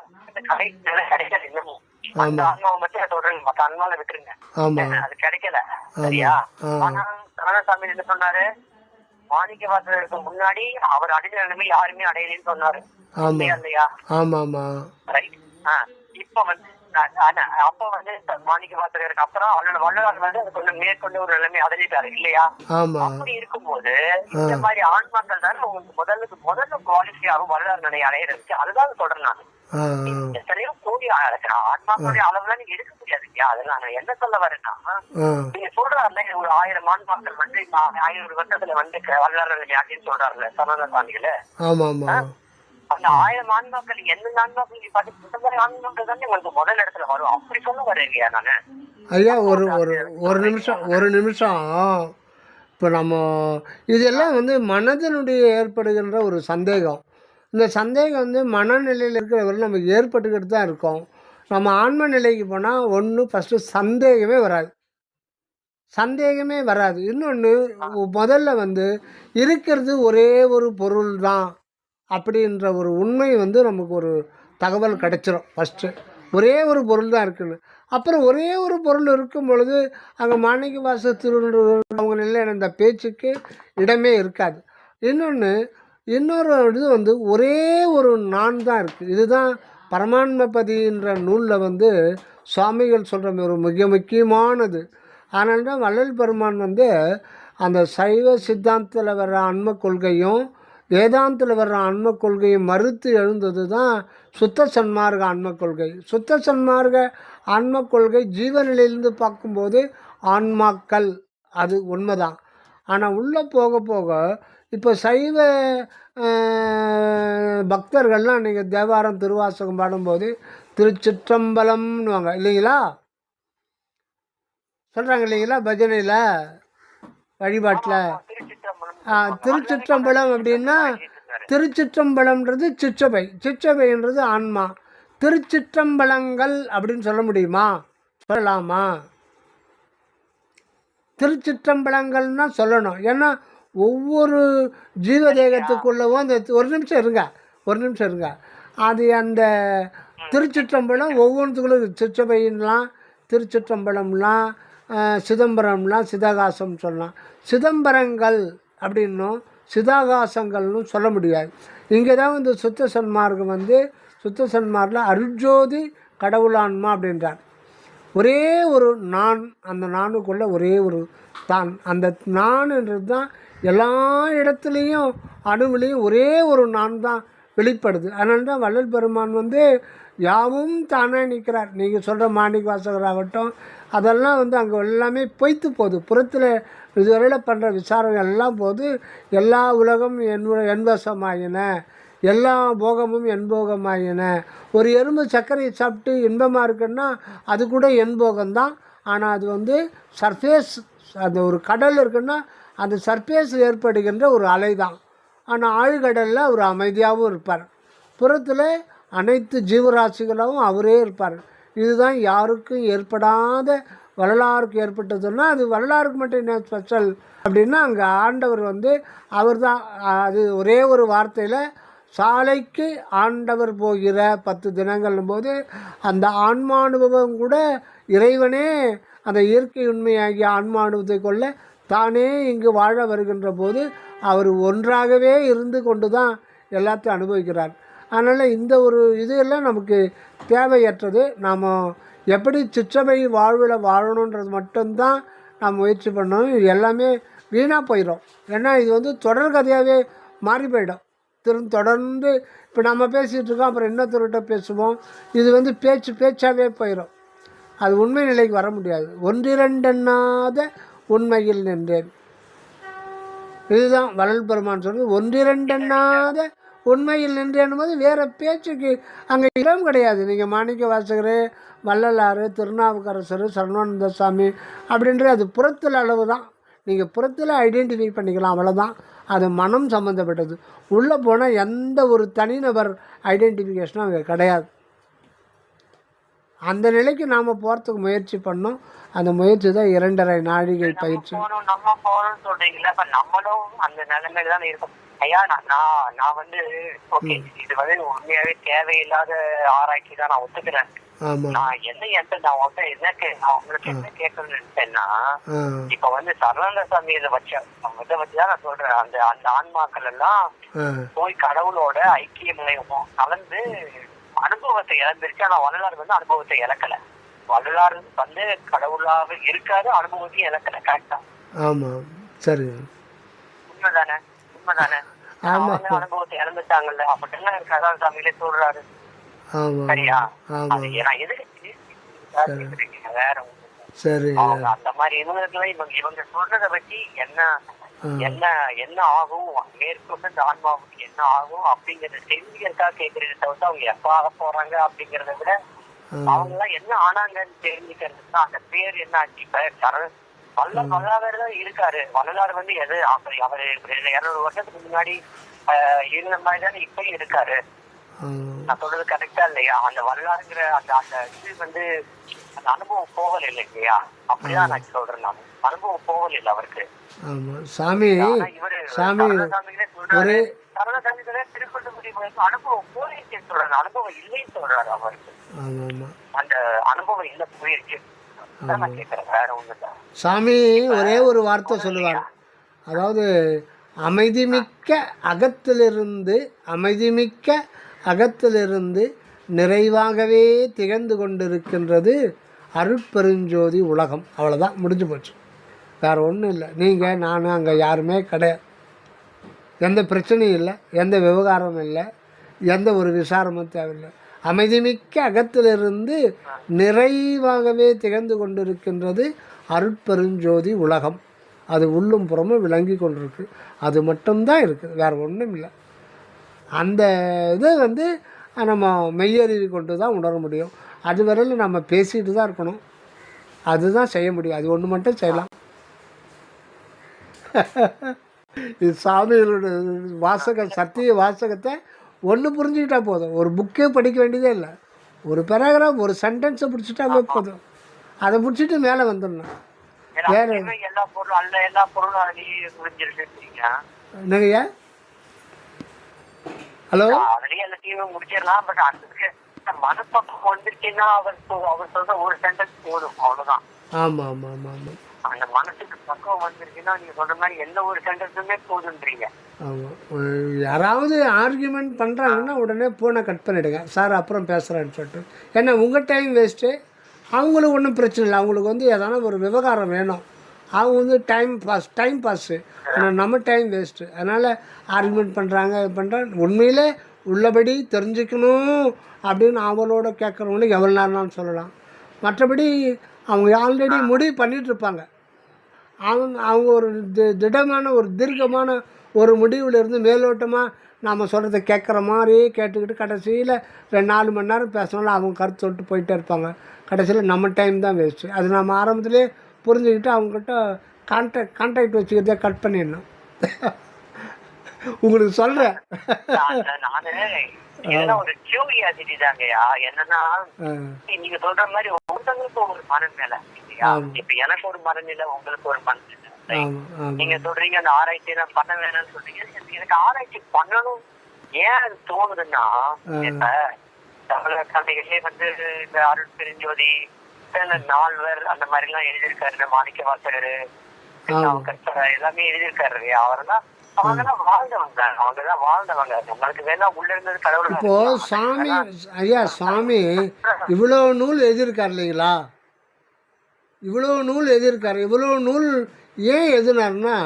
கிடைக்கல இன்னமும். அந்த ஆன்மாவை மட்டும் சொல்றேன், மத்த ஆன்மாவை விட்டுருங்க, அது கிடைக்கல. சரியா? ஆனா கருணாசாமி என்ன சொன்னாரு? மாணிக்க வாசகருக்கு முன்னாடி அவர் அடைஞ்ச நிலைமை யாருமே அடையலன்னு சொன்னாரு இல்லையா? ரைட். இப்ப வந்து அப்ப வந்து மாணிக்க வாசகருக்கு அப்புறம் அவரோட வள்ளலார் வந்து அது கொஞ்சம் மேற்கொண்டு ஒரு நிலைமை அடைஞ்சிட்டாரு இல்லையா? அப்படி இருக்கும்போது இந்த மாதிரி ஆன்மாக்கள் தான் உங்களுக்கு முதல்ல குவாலிட்டியாகவும் வள்ளலார் நிலையை அடையிறதுக்கு அதுதான் சொல்றேன் நான். எத்தனையோ கோடி ஆன்மாக்களுடைய அளவுலாம் நீங்க எடுக்க முடியாது இல்லையா? அது நான் என்ன சொல்ல வரேன்னா, நீங்க சொல்றாருல ஒரு 1000 ஆன்மாக்கள் வந்து 500 வருஷத்துல வந்து வள்ளலார் நிலை அப்படின்னு சொல்றாருல சரணசாமிகள. அந்த 1000 ஆன்மாக்கள் எந்தெந்த ஆன்மாக்கள் நீங்க பார்த்து இந்த மாதிரி ஆன்மாக்கள் தான் உங்களுக்கு முதல் இடத்துல வரும். அப்படி சொல்ல வரேன் இல்லையா நானு? ஐயா ஒரு நிமிஷம் இப்போ நம்ம இதெல்லாம் வந்து மனதினுடைய ஏற்படுகின்ற ஒரு சந்தேகம். இந்த சந்தேகம் வந்து மனநிலையில் இருக்கிறவரை நம்ம ஏற்பட்டுக்கிட்டு தான் இருக்கோம். நம்ம ஆன்ம நிலைக்கு போனால் ஃபஸ்ட்டு சந்தேகமே வராது. இன்னொன்று, முதல்ல வந்து இருக்கிறது ஒரே ஒரு பொருள் தான் அப்படின்ற ஒரு உண்மை வந்து நமக்கு ஒரு தகவல் கிடைச்சிரும். ஃபஸ்ட்டு ஒரே ஒரு பொருள் தான் இருக்குன்னு. அப்புறம் ஒரே ஒரு பொருள் இருக்கும் பொழுது அங்கே மாணிக்க வாசகர் திருவள்ளுவர் அவங்க நிலையில் அந்த பேச்சுக்கு இடமே இருக்காது. இன்னொரு இது வந்து ஒரே ஒரு நான் தான் இருக்குது. இதுதான் பரமான்மபதின்ற நூலில் வந்து சுவாமிகள் சொல்கிற ஒரு மிக முக்கியமானது. அதனால தான் வள்ளல் பெருமான் வந்து அந்த சைவ சித்தாந்தத்தில் வர்ற ஆன்ம கொள்கையும் வேதாந்தத்தில் வர்ற ஆன்ம கொள்கையும் மறுத்து எழுந்தது தான் சுத்த சன்மார்க்க ஆன்ம கொள்கை. சுத்த சன்மார்க்க ஆன்ம கொள்கை ஜீவநிலையிலிருந்து பார்க்கும்போது ஆன்மாக்கள் அது உண்மைதான். ஆனால் உள்ளே போக போக இப்போ சைவ பக்தர்கள்லாம் நீங்கள் தேவாரம் திருவாசகம் பாடும்போது திருச்சிற்றம்பலம்னுவாங்க இல்லைங்களா? சொல்கிறாங்க இல்லைங்களா? பஜனையில் வழிபாட்டில் திருச்சிற்றம்பலம் அப்படின்னா, திருச்சிற்றம்பலம்ன்றது சிற்றபைன்றது ஆன்மா. திருச்சிற்றம்பலங்கள் அப்படின்னு சொல்ல முடியுமா? சொல்லலாமா? திருச்சிற்றம்பலங்கள்னா சொல்லணும். ஏன்னா ஒவ்வொரு ஜீவதேகத்துக்குள்ளவும் அந்த ஒரு நிமிஷம் இருங்க அது அந்த திருச்சிற்றம்பலம் ஒவ்வொன்றுக்குள்ள சிற்றபையன்லாம், திருச்சிற்றம்பலம்லாம், சிதம்பரம்லாம், சிதாகாசம் சொல்லலாம். சிதம்பரங்கள் அப்படின்னும் சிதாகாசங்கள்னு சொல்ல முடியாது. இங்கே தான் இந்த சுத்த சன்மார்க்கம் வந்து சுத்த சன்மார்க்கில் அருட்ஜோதி கடவுளான்மா அப்படின்றார். ஒரே ஒரு நான், அந்த நானுக்குள்ளே ஒரே ஒரு தான். அந்த நான்ன்றது தான் எல்லா இடத்துலையும் அணுவிலையும் ஒரே ஒரு நான் தான் வெளிப்படுது. அதனால தான் வள்ளல் பெருமான் வந்து யாவும் தானே நிற்கிறார். நீங்கள் சொல்கிற மாணிக்க வாசகராகட்டும், அதெல்லாம் வந்து அங்கே எல்லாமே பொய்த்து போகுது. புறத்தில் இதுவரையில் பண்ணுற விசாரணை எல்லாம் போது எல்லா உலகம் என்வசமாயின, எல்லா போகமும் என்போகமாயின. ஒரு எறும்பு சர்க்கரையை சாப்பிட்டு இன்பமாக இருக்குன்னா அது கூட என்போகம்தான். ஆனால் அது வந்து சர்ஃபேஸ், அந்த ஒரு கடல் இருக்குன்னா அந்த சர்ஃபேஸில் ஏற்படுகின்ற ஒரு அலை தான். ஆனால் ஆழ்கடலில் அவர் அமைதியாகவும் இருப்பார். புறத்தில் அனைத்து ஜீவராசிகளாகவும் அவரே இருப்பார். இதுதான் யாருக்கும் ஏற்படாத வரலாறுக்கு ஏற்பட்டதுன்னா அது வரலாறுக்கு மட்டும் என்ன ஸ்பெஷல் அப்படின்னா, அங்கே ஆண்டவர் வந்து அவர் தான். அது ஒரே ஒரு வார்த்தையில் சாலைக்கு ஆண்டவர் போகிற 10 தினங்களும் போது அந்த ஆன்மானுபவம் கூட இறைவனே அந்த இயற்கை உண்மையாகிய ஆன்மானுபவத்தை கொள்ள தானே இங்கு வாழ வருகின்ற போது அவர் ஒன்றாகவே இருந்து கொண்டு தான் எல்லாத்தையும் அனுபவிக்கிறார். அதனால் இந்த ஒரு இதெல்லாம் நமக்கு தேவையற்றது. நாம் எப்படி சிற்றவை வாழ்வில் வாழணுன்றது மட்டும்தான் நாம் முயற்சி பண்ணணும். இது எல்லாமே வீணாக போயிடும். ஏன்னா இது வந்து தொடர்கதையாகவே மாறி போயிடும். தொடர்ந்து இப்போ நம்ம பேசிகிட்டு இருக்கோம், அப்புறம் இன்னொருத்தர்கிட்ட பேசுவோம். இது வந்து பேச்சாகவே போயிடும். அது உண்மை நிலைக்கு வர முடியாது. ஒன்றிரண்டெண்ணாத உண்மையில் நின்றேன். இதுதான் வள்ளல் பெருமான் சொல்கிறது. ஒன்றிரண்டெண்ணாத உண்மையில் நின்றேன் போது வேறு பேச்சுக்கு அங்கே இடம் கிடையாது. நீங்கள் மாணிக்க வாசகர், வள்ளலார், திருநாவுக்கரசர், சரவணானந்த சாமி அப்படின்ற அது புறத்தில் அளவு தான். நீங்கள் புறத்தில் ஐடென்டிஃபை பண்ணிக்கலாம், அவ்வளோதான். அது மனம் சம்மந்தப்பட்டது. உள்ளே போனால் எந்த ஒரு தனிநபர் ஐடென்டிஃபிகேஷனும் அங்கே கிடையாது. அந்த நிலைக்கு நாம் போகிறதுக்கு முயற்சி பண்ணோம். அந்த முயற்சி தான் 2.5 நாழிகை பயிற்சி. நம்ம போகணும்னு சொல்றீங்களா? இப்ப நம்மளும் அந்த நிலைமையில தான் இருக்கும். ஐயா, நான் வந்து ஓகே, இது வந்து உண்மையாவே தேவையில்லாத ஆராய்ச்சி தான், நான் ஒத்துக்கிறேன். நான் உங்களுக்கு என்ன கேட்கணும்னு நினைச்சேன்னா, இப்ப வந்து சரவண சாமி இதை வச்சுதான் நான் சொல்றேன். அந்த அந்த ஆன்மாக்கள் எல்லாம் போய் கடவுளோட ஐக்கியம் கலந்து அனுபவத்தை இழந்துருச்சு. ஆனா வரலாறு வந்து அனுபவத்தை இழக்கல. வரலாறு வந்து கடவுளாக இருக்காது, அனுபவத்தையும் இழக்கல. கரெக்டா? ஆமா, சரி, உண்மைதானே? அனுபவத்தை இழந்துட்டாங்கல்ல. அப்படின்னா சரவண சாமியிலே சொல்றாரு. சரியா? வேற அந்த மாதிரி இவங்க சொல்றத பத்தி என்ன ஆகும், மேற்கொண்டு இந்த ஆன்மாவுக்கு என்ன ஆகும் அப்படிங்கறத தெரிஞ்சுக்கிறதுக்காக கேட்கறத தவிர்த்து அவங்க எப்ப ஆக போறாங்க அப்படிங்கறத விட அவங்க எல்லாம் என்ன ஆனாங்கன்னு தெரிஞ்சுக்கிறதுக்கு தான். அந்த பேர் என்ன ஆச்சு? இப்ப வல்லாளர் தான் இருக்காரு. வள்ளலார் வந்து எது அவரு 200 வருஷத்துக்கு முன்னாடி இருந்த மாதிரி தானே இப்பயும் இருக்காரு. நான் சொல்றது கரெக்டா இல்லையா? அந்த வரலாறுங்கிற அந்த இது வந்து அந்த அனுபவம் போகல இல்லை இல்லையா? அப்படிதான் நான் சொல்றேன். நான் அனுபவம் போகல இல்லை அவருக்கு. அனுபவம் போயிடுச்சு சொல்றாரு, அனுபவம் இல்லைன்னு சொல்றாரு அவருக்கு. அந்த அனுபவம் இல்ல போயிடுச்சு. நான் கேட்கிறேன், வேற ஒண்ணுதான். சாமி ஒரே ஒரு வார்த்தை சொல்லுவாங்க, அதாவது அகத்திலிருந்து நிறைவாகவே திகழ்ந்து கொண்டிருக்கின்றது அருட்பெருஞ்சோதி உலகம். அவ்வளோதான், முடிஞ்சு போச்சு. வேறு ஒன்றும் இல்லை. நீங்கள் நான் அங்கே யாருமே கிடையாது. எந்த பிரச்சனையும் இல்லை, எந்த விவகாரமும் இல்லை, எந்த ஒரு விசாரமும் தேவையில்லை. அமைதிமிக்க அகத்திலிருந்து நிறைவாகவே திகழ்ந்து கொண்டிருக்கின்றது அருட்பெருஞ்சோதி உலகம். அது உள்ளும் புறமும் விளங்கி கொண்டிருக்கு. அது மட்டும்தான் இருக்குது, வேறு ஒன்றும் இல்லை. அந்த இதை வந்து நம்ம மெய்யறிவு கொண்டு தான் உணர முடியும். அது வரையில் நம்ம பேசிட்டு தான் இருக்கணும். அதுதான் செய்ய முடியும். அது ஒன்று மட்டும் செய்யலாம். இது சாமிகளோட சத்திய வாசகத்தை ஒன்று புரிஞ்சுக்கிட்டா போதும். ஒரு புக்கே படிக்க வேண்டியதே இல்லை. ஒரு பேராகிராஃப், ஒரு சென்டென்ஸை பிடிச்சிட்டாவே போதும். அதை பிடிச்சிட்டு மேலே வந்துடணும். வேறு என்னங்கய்யா? ஹலோ, முடிச்சிடலாம். பட் அந்த மனப்பக்கம் வந்துருச்சுன்னா அவர் சொல்ற ஒரு சென்டென்ஸ் போதும், அவ்வளவுதான். ஆமா ஆமா ஆமா ஆமா. அந்த மனசுக்கு பக்கம் வந்துருச்சுன்னா நீங்க சொல்ற மாதிரி எந்த ஒரு சென்டென்ஸுமே போதுன்றீங்க. ஆமாம், யாராவது ஆர்கியூமெண்ட் பண்ணுறாங்கன்னா உடனே ஃபோனை கட் பண்ணிவிடுங்க, சார் அப்புறம் பேசுகிறேன்னு சொல்லிட்டு. ஏன்னா உங்கள் டைம் வேஸ்ட்டு, அவங்களுக்கு ஒன்றும் பிரச்சனை இல்லை. அவங்களுக்கு வந்து எதனா ஒரு விவகாரம் வேணும், அவங்க வந்து டைம் பாஸ்ஸு. ஆனால் நம்ம டைம் வேஸ்ட்டு. அதனால் ஆர்குமெண்ட் பண்ணுறாங்க, உண்மையிலே உள்ளபடி தெரிஞ்சுக்கணும் அப்படின்னு அவளோட கேட்குறவங்களுக்கு எவ்வளோ நேரம்னாலும் சொல்லலாம். மற்றபடி அவங்க ஆல்ரெடி முடிவு பண்ணிகிட்ருப்பாங்க. அவங்க ஒரு திடமான ஒரு தீர்க்கமான ஒரு முடிவில் இருந்து மேலோட்டமாக நாம் சொல்கிறத கேட்குற மாதிரியே கேட்டுக்கிட்டு கடைசியில் 4 மணி நேரம் பேசினாலும் அவங்க கருத்து சொல்லிட்டு போயிட்டே இருப்பாங்க. கடைசியில் நம்ம டைம் தான் வேஸ்ட்டு. அது நம்ம ஆரம்பத்திலே புரிஞ்சுக்கிட்டு அவங்ககிட்ட கான்டாக்ட் வச்சுக்கிறதே கட் பண்ணிடணும். உங்களுக்கு சொல்கிறேன். இதெல்லாம் ஒரு கியூரியாசிட்டி தாங்கய்யா. என்னன்னா நீங்க சொல்ற மாதிரி ஒருத்தங்களுக்கு ஒரு மனநிலை இல்லையா? இப்ப எனக்கு ஒரு மனநிலை, உங்களுக்கு ஒரு மனநிலை. நீங்க சொல்றீங்க அந்த ஆராய்ச்சி நான் பண்ண வேணும்னு சொல்றீங்க. எனக்கு ஆராய்ச்சி பண்ணணும் ஏன் தோணுதுன்னா, இப்ப தமிழக கதைகளே வந்து இந்த அருள் பெருஞ்சோதி, நால்வர் அந்த மாதிரி எல்லாம் எழுதியிருக்காரு. மாணிக்க வாசகர் எல்லாமே எழுதியிருக்காரு இல்லையா? அவர்தான் அவங்கதான் வாழ்ந்தவங்க. நம்மளுக்கு வேணா உள்ள இருந்தது கடவுள். இப்போ சாமி ஐயா சாமி இவ்வளோ நூல் எழுதியிருக்காரு இல்லைங்களா? இவ்வளோ நூல் எழுதியிருக்காரு. இவ்வளோ நூல் ஏன் எழுதினார்னா,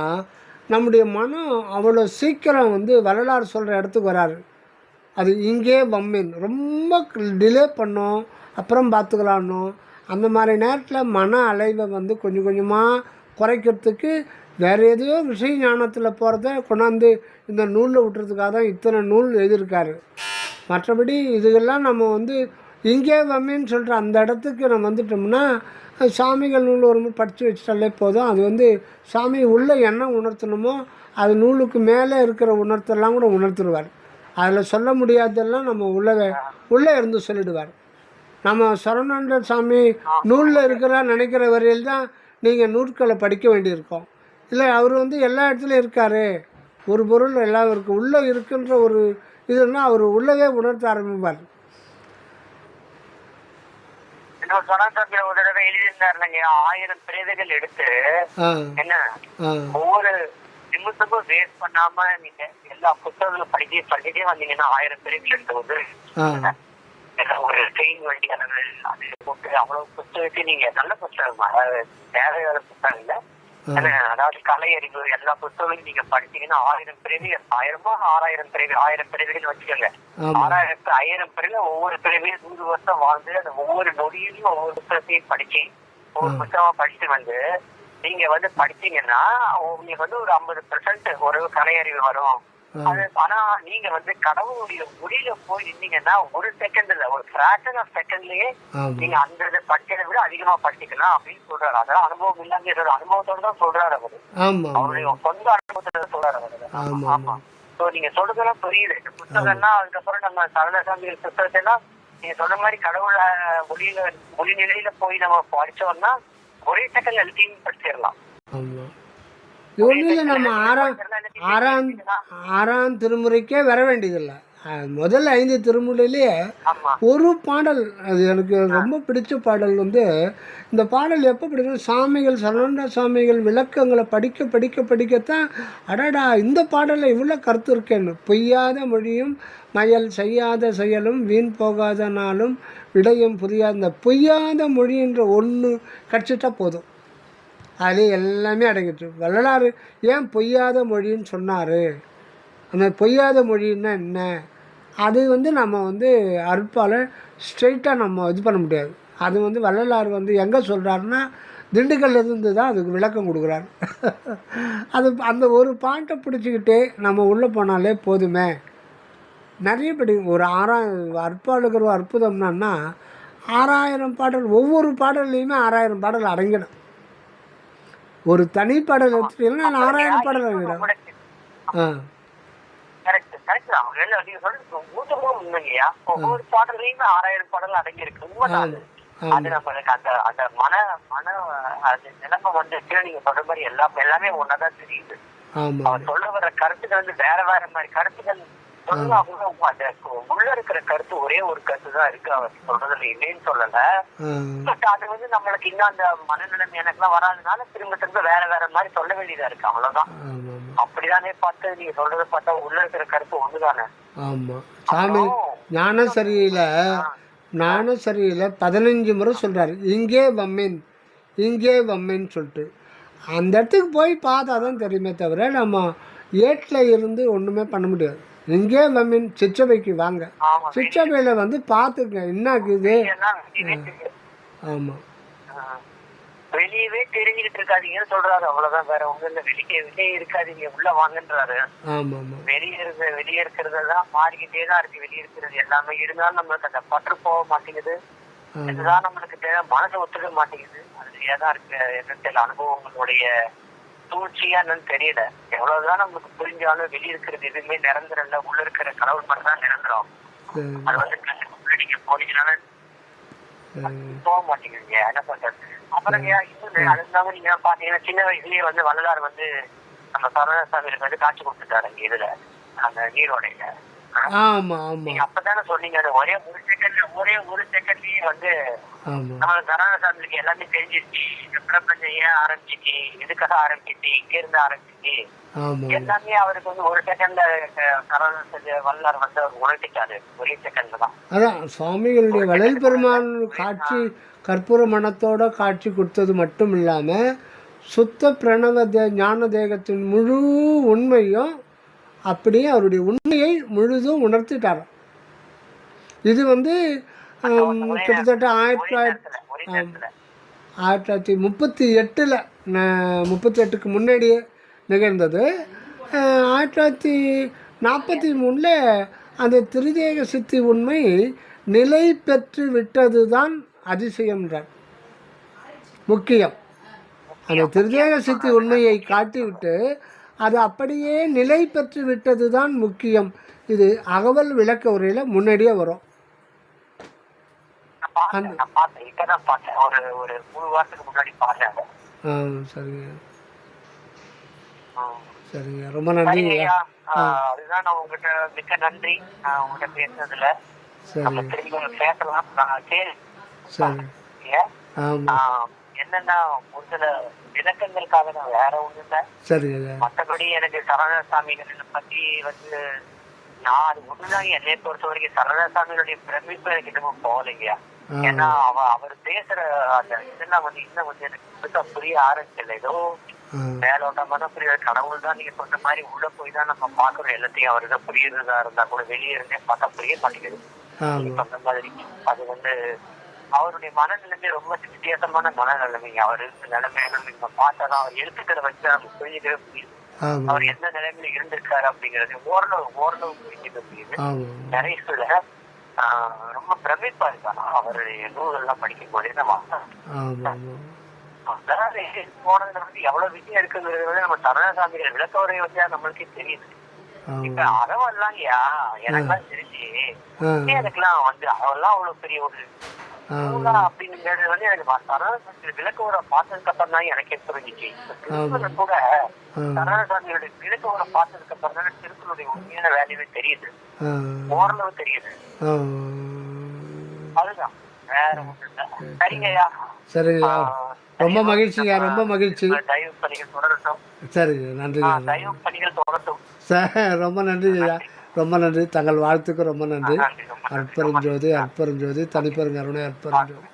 நம்முடைய மனம் அவ்வளோ சீக்கிரம் வந்து வரலாறு சொல்கிற இடத்துக்கு வராரு. அது இங்கே வம்மின் ரொம்ப டிலே பண்ணோம், அப்புறம் பார்த்துக்கலான்னோம். அந்த மாதிரி நேரத்தில் மன அலைவை வந்து கொஞ்சம் கொஞ்சமாக குறைக்கிறதுக்கு வேறு எதையோ விஷய ஞானத்தில் போகிறத கொண்டாந்து இந்த நூலில் விட்டுறதுக்காக தான் இத்தனை நூல் எழுதியிருக்காரு. மற்றபடி இதுக்கெல்லாம் நம்ம வந்து இங்கே வம்மின்னு சொல்கிற அந்த இடத்துக்கு நம்ம வந்துட்டோம்னா, சாமிகள் நூல் ஒரு படித்து வச்சுட்டாலே போதும். அது வந்து சாமி உள்ளே என்ன உணர்த்தணுமோ அது நூலுக்கு மேலே இருக்கிற உணர்த்தெல்லாம் கூட உணர்த்துடுவார். அதில் சொல்ல முடியாததெல்லாம் நம்ம உள்ளே இருந்து சொல்லிடுவார். நம்ம சரவண சாமி நூலில் இருக்கிறா நினைக்கிற வரையில் தான் நீங்கள் நூற்களை படிக்க வேண்டியிருக்கோம். இல்லை அவர் வந்து எல்லா இடத்துலையும் இருக்கார், ஒரு பொருள் எல்லாம் இருக்குது, உள்ளே இருக்குன்ற ஒரு இதுன்னா அவர் உள்ளவே உணர்த்த ஆரம்பிப்பார். ஒரு தடவை எழுதியிருந்தாருங்க, 1000 பிரேதைகள் எடுத்து என்ன ஒவ்வொரு நிமிஷமும் வேஸ்ட் பண்ணாம நீங்க எல்லா புத்தகங்களும் படிக்கிட்டே வந்தீங்கன்னா 1000 பிரேதைகள் எடுத்து ஒரு ட்ரெயின் வண்டி அது போட்டு அவ்வளவு புத்தகத்தை நீங்க நல்ல புத்தகம், அதாவது தேவையான புத்தகம் இல்லை, அதாவது கலை அறிவு எல்லா புத்தகங்களும் நீங்க படிச்சீங்கன்னா 1000 பிறவிகள், 1000 6000 பிறவி, 1000 பிறவிகள் வச்சுக்கோங்க. 1000 பிறகு ஒவ்வொரு பிறவியும் 100 வருஷம் வாழ்ந்து அந்த ஒவ்வொரு நொடியிலையும் ஒவ்வொரு புத்தகத்தையும் படிச்சு ஒவ்வொரு புத்தகமா படிச்சு வந்து நீங்க வந்து படிச்சீங்கன்னா உங்களுக்கு வந்து ஒரு 50% ஒரு கலை அறிவு வரும். அது ஆனா நீங்க வந்து கடவுளுடைய முடியில போய் நின்னீங்கன்னா ஒரு செகண்ட்ல, ஒரு ஃபிராக்ஷன் ஆஃப் செகண்ட்லயே நீங்க அந்த படிச்சதை விட அதிகமா படிச்சுக்கலாம் அப்படின்னு சொல்றாரு. அதெல்லாம் அனுபவம் இல்லாம அனுபவத்தோட தான் சொல்றாரு அவரு. அவருடைய சொந்த அனுபவத்தோட சொல்றாரு அவரு. ஆமா. சோ நீங்க சொல்றதெல்லாம் புரியுது. புத்தகம்னா அதுக்கப்புறம் நம்ம சரளசாமி புத்தகத்தை எல்லாம் நீங்க சொன்ன மாதிரி கடவுள மொழி நிலையில போய் நம்ம படிச்சோம்னா ஒரே செகண்ட்ல எல்லாத்தையும் படிச்சிடலாம். ஒன்றில் நம்ம ஆறாம் திருமுறைக்கே வர வேண்டியதில்லை. முதல் 5 திருமுறையிலேயே ஒரு பாடல், அது எனக்கு ரொம்ப பிடிச்ச பாடல் வந்து இந்த பாடல் எப்போ பிடிக்கும், சாமிகள் சரவண சாமிகள் விளக்கங்களை படிக்கத்தான் அடடா இந்த பாடலில் இவ்வளோ கருத்து இருக்கேன்னு. பொய்யாத மொழியும் மயல் செய்யாத செயலும் வீண் போகாத நாளும் விடயம் புரியாத, இந்த பொய்யாத மொழின்ற ஒன்று கிடச்சிட்டா போதும், அது எல்லாமே அடங்கிட்டு. வள்ளலார் ஏன் பொய்யாத மொழின்னு சொன்னார், அந்த பொய்யாத மொழின்னா என்ன, அது வந்து நம்ம வந்து அருட்பால் ஸ்ட்ரெயிட்டாக நம்ம இது பண்ண முடியாது. அது வந்து வள்ளலார் வந்து எங்கே சொல்கிறாருன்னா திண்டுக்கல்ல இருந்து தான் அதுக்கு விளக்கம் கொடுக்குறாரு. அது அந்த ஒரு பாட்டை பிடிச்சிக்கிட்டே நம்ம உள்ளே போனாலே போதுமே. நிறைய ஒரு 6000 அருட்பாலுக்கு ஒரு அற்புதம்னா 6000 பாடல், ஒவ்வொரு பாடல்லையுமே 6000 பாடல் அடங்கிடும். ஒரு தனி பாடல் எடுத்துட்டீங்கன்னா 6000 பாடல் அடங்கிடும். ஒவ்வொரு பாடலையுமே 6000 பாடல் அடங்கி இருக்கு. அது நம்மளுக்கு அந்த மன அது நிலைமை வந்து நீங்க சொல்ற மாதிரி எல்லாமே ஒன்னாதான் தெரியுது. அவர் சொல்ல வர்ற கருத்துக்கள் வந்து வேற மாதிரி கருத்துக்கள் உள்ள இருக்கிற கருத்து ஒரே ஒரு கருத்து தான் இருக்கு. அவர் சொல்றதுல இல்லைன்னு சொல்லல. பட் அது வந்து நம்மளுக்கு இன்னும் அந்த மனநிலைமை எனக்குலாம் வராதனால திரும்ப வேற மாதிரி சொல்ல வேண்டியதா இருக்கு. அவ்வளவுதான். அப்படிதானே பார்த்து நீங்க சொல்றதை பார்த்தா உள்ள இருக்கிற கருத்து ஒண்ணுதானே. ஆமா. சாமி ஞானசரியில 15 முறை சொல்றாரு இங்கே வம்மின்னு சொல்லிட்டு. அந்த இடத்துக்கு போய் பார்த்தா தான் தெரியுமே தவிர நம்ம ஏட்டில் இருந்து ஒன்றுமே பண்ண முடியாது. இங்கே மம்மின் சிற்றவைக்கு வாங்க, ஆமா சிற்றவையில் வந்து பார்த்துங்க என்ன இருக்குது. வெளியெல்லாம் வெளியவே தெரியாது. ஆமாம் வெளியவே தெரிஞ்சுக்கிட்டு இருக்காதீங்கன்னு சொல்றாரு, அவ்வளவுதான். வேற ஒண்ணும் இல்ல. வெளியே இருக்காதீங்க, உள்ள வாங்கன்றாரு. ஆமாம் ஆமாம் வெளியே இருக்கிறதெல்லாம் மாறிக்கிட்டே தான் இருக்கு. வெளியே இருக்கிறது எல்லாமே இருந்தாலும் நம்மளுக்கு அந்த பற்று போக மாட்டேங்குது. இதுதான் நம்மளுக்கு தேவை, மனசு ஒத்துக்க மாட்டேங்குது. அது ஏதான் இருக்கு என்ன தெரியல. அனுபவங்களுடைய சூழ்ச்சியா என்னன்னு தெரியல. எவ்வளவுதான் நமக்கு புரிஞ்சாலும் வெளியே இருக்கிறது எதுவுமே நிரந்தரம் இல்ல. உள்ள இருக்கிற கடவுள் மட்டும் தான் நிரந்தரம். அது வந்து நீங்க போனீங்கனால போக மாட்டேங்குதுங்க. என்ன பண்றது? அப்புறம் இன்னும் அதுதான் நீங்க பாத்தீங்கன்னா சின்ன வயசுலயே வந்து வள்ளலார் வந்து நம்ம சரணசாமிகளுக்கு வந்து காட்சி கொடுத்துட்டாரு அங்க இதுல, அந்த நீரோடையில. ஆமாம் ஆமாம் நீங்க அப்பதானே சொன்னீங்க, அது ஒரே ஒரு செகண்ட்லயே வந்து ஆமாம் நம்ம சரணசாமிகளுக்கு எல்லாமே தெரிஞ்சிருச்சு. இந்த பிரபஞ்சம் ஏன் ஆரம்பிச்சிச்சு, எதுக்காக ஆரம்பிச்சிச்சு, இங்க இருந்து ஆரம்பிச்சிச்சு, ஆமாம் எல்லாமே அவருக்கு வந்து ஒரு செகண்ட்ல வள்ளலார் வந்து அவர் உணர்த்திட்டாரு. ஒரே செகண்ட்ல தான். அதான் சுவாமிகளுடைய வள்ளல் பெருமான் காட்சி கற்பூர மனத்தோட காட்சி கொடுத்தது மட்டும் இல்லாமல் சுத்த பிரணவ ஞான தேகத்தின் முழு உண்மையும் அப்படியே அவருடைய உண்மையை முழுதும் உணர்த்திட்டார். இது வந்து கிட்டத்தட்ட ஒரே நேரத்துல 1938 38க்கு முன்னாடியே நிகழ்ந்தது. 1943 அந்த திருதேக சித்தி உண்மை நிலை பெற்று விட்டது தான் அதிசயம்ன்றார். முக்கியம் அந்த திருதேக சித்தி உண்மையை காட்டிவிட்டு அது அப்படியே நிலை பெற்று விட்டது தான் முக்கியம். இது அகவல் விளக்க உரையில் முன்னாடியே வரும். சரிங்க சரிங்க, ரொம்ப நன்றி. அதுதான் நான் உங்ககிட்ட மிக்க நன்றி உங்ககிட்ட பேசுனதுல. நம்ம திரும்பி பேசலாம். சரி என்னன்னா ஒரு சில விளக்கங்களுக்காக தான், வேற ஒண்ணு இல்ல. சரிங்க. மற்றபடி எனக்கு சரணசாமிகளை பத்தி வந்து நான் அது ஒண்ணுதான் என்னை பொறுத்த வரைக்கும் சரணசாமிகளுடைய பிரமிப்பு எனக்கு இன்னமும் போகலைங்கயா. ஏன்னா அவர் பேசுற அந்த இதெல்லாம் வந்து இன்னும் வந்து எனக்கு புரிய ஆரம்பிச்சல. ஏதோ மேலோட்டமா தான் புரியுது. கடவுள் தான் நீங்க சொன்ன மாதிரி உள்ள போய் தான் நம்ம பாக்குறோம் எல்லாத்தையும். அவருக்கு புரியுறதா இருந்தா கூட வெளியே இருந்தே பார்த்தா புரிய மாட்டேங்குது. அந்த மாதிரி அது வந்து அவருடைய மனநிலைமை ரொம்ப வித்தியாசமான மனநிலைமைங்க. அவர் இருந்த நிலைமையில நம்ம பார்த்தாதான் அவர் எழுத்துக்களை வச்சு நமக்கு புரிஞ்சுக்கவே முடியுது. அவர் எந்த நிலைமையில இருந்திருக்காரு அப்படிங்கறது ஓரளவு புரிஞ்சுக்க முடியுது. நிறைய சொல்ல ரொம்ப பிரமிப்பா இருக்காரு அவருடைய நூல்கள்லாம் படிக்கும் போதே. போனதுல வந்து எவ்வளவு விஷயம் இருக்குங்கிறது வந்து நம்ம சரணசாமிகள் விளக்க உரை வந்து நம்மளுக்கே தெரியுது. இப்ப அறவெல்லாம் எனக்குலாம் தெரிஞ்சு எனக்குலாம் வந்து அவெல்லாம் அவ்வளவு பெரிய ஒரு அப்படிங்கிறது வந்து எனக்கு சரணசாமி விளக்க உரை பார்த்ததுக்கு அப்புறம் தான் எனக்கே புரிஞ்சிச்சு. திருக்குறள் கூட சரணசாமியோட விளக்க உரை பார்த்ததுக்கு அப்புறம் தான் திருக்குறளுடைய உண்மையான வேலையே தெரியுது, ஓரளவு தெரியுது. அதுதான், வேற ஒண்ணு இல்ல. சரிங்கய்யா. சரிங்க, ரொம்ப மகிழ்ச்சிங்க, ரொம்ப மகிழ்ச்சி. தயவு பணிகள் தொடரட்டும். சரிங்க, நன்றி. தயவு பணிகள் தொடரட்டும் சார், ரொம்ப நன்றி ஐயா, ரொம்ப நன்றி. தங்கள் வாழ்த்துக்கு ரொம்ப நன்றி. அற்பெருஞ்சோதி, அற்பெருஞ்சோதி, தனிப்பெருங்கருணை, அற்பெருஞ்சோதி.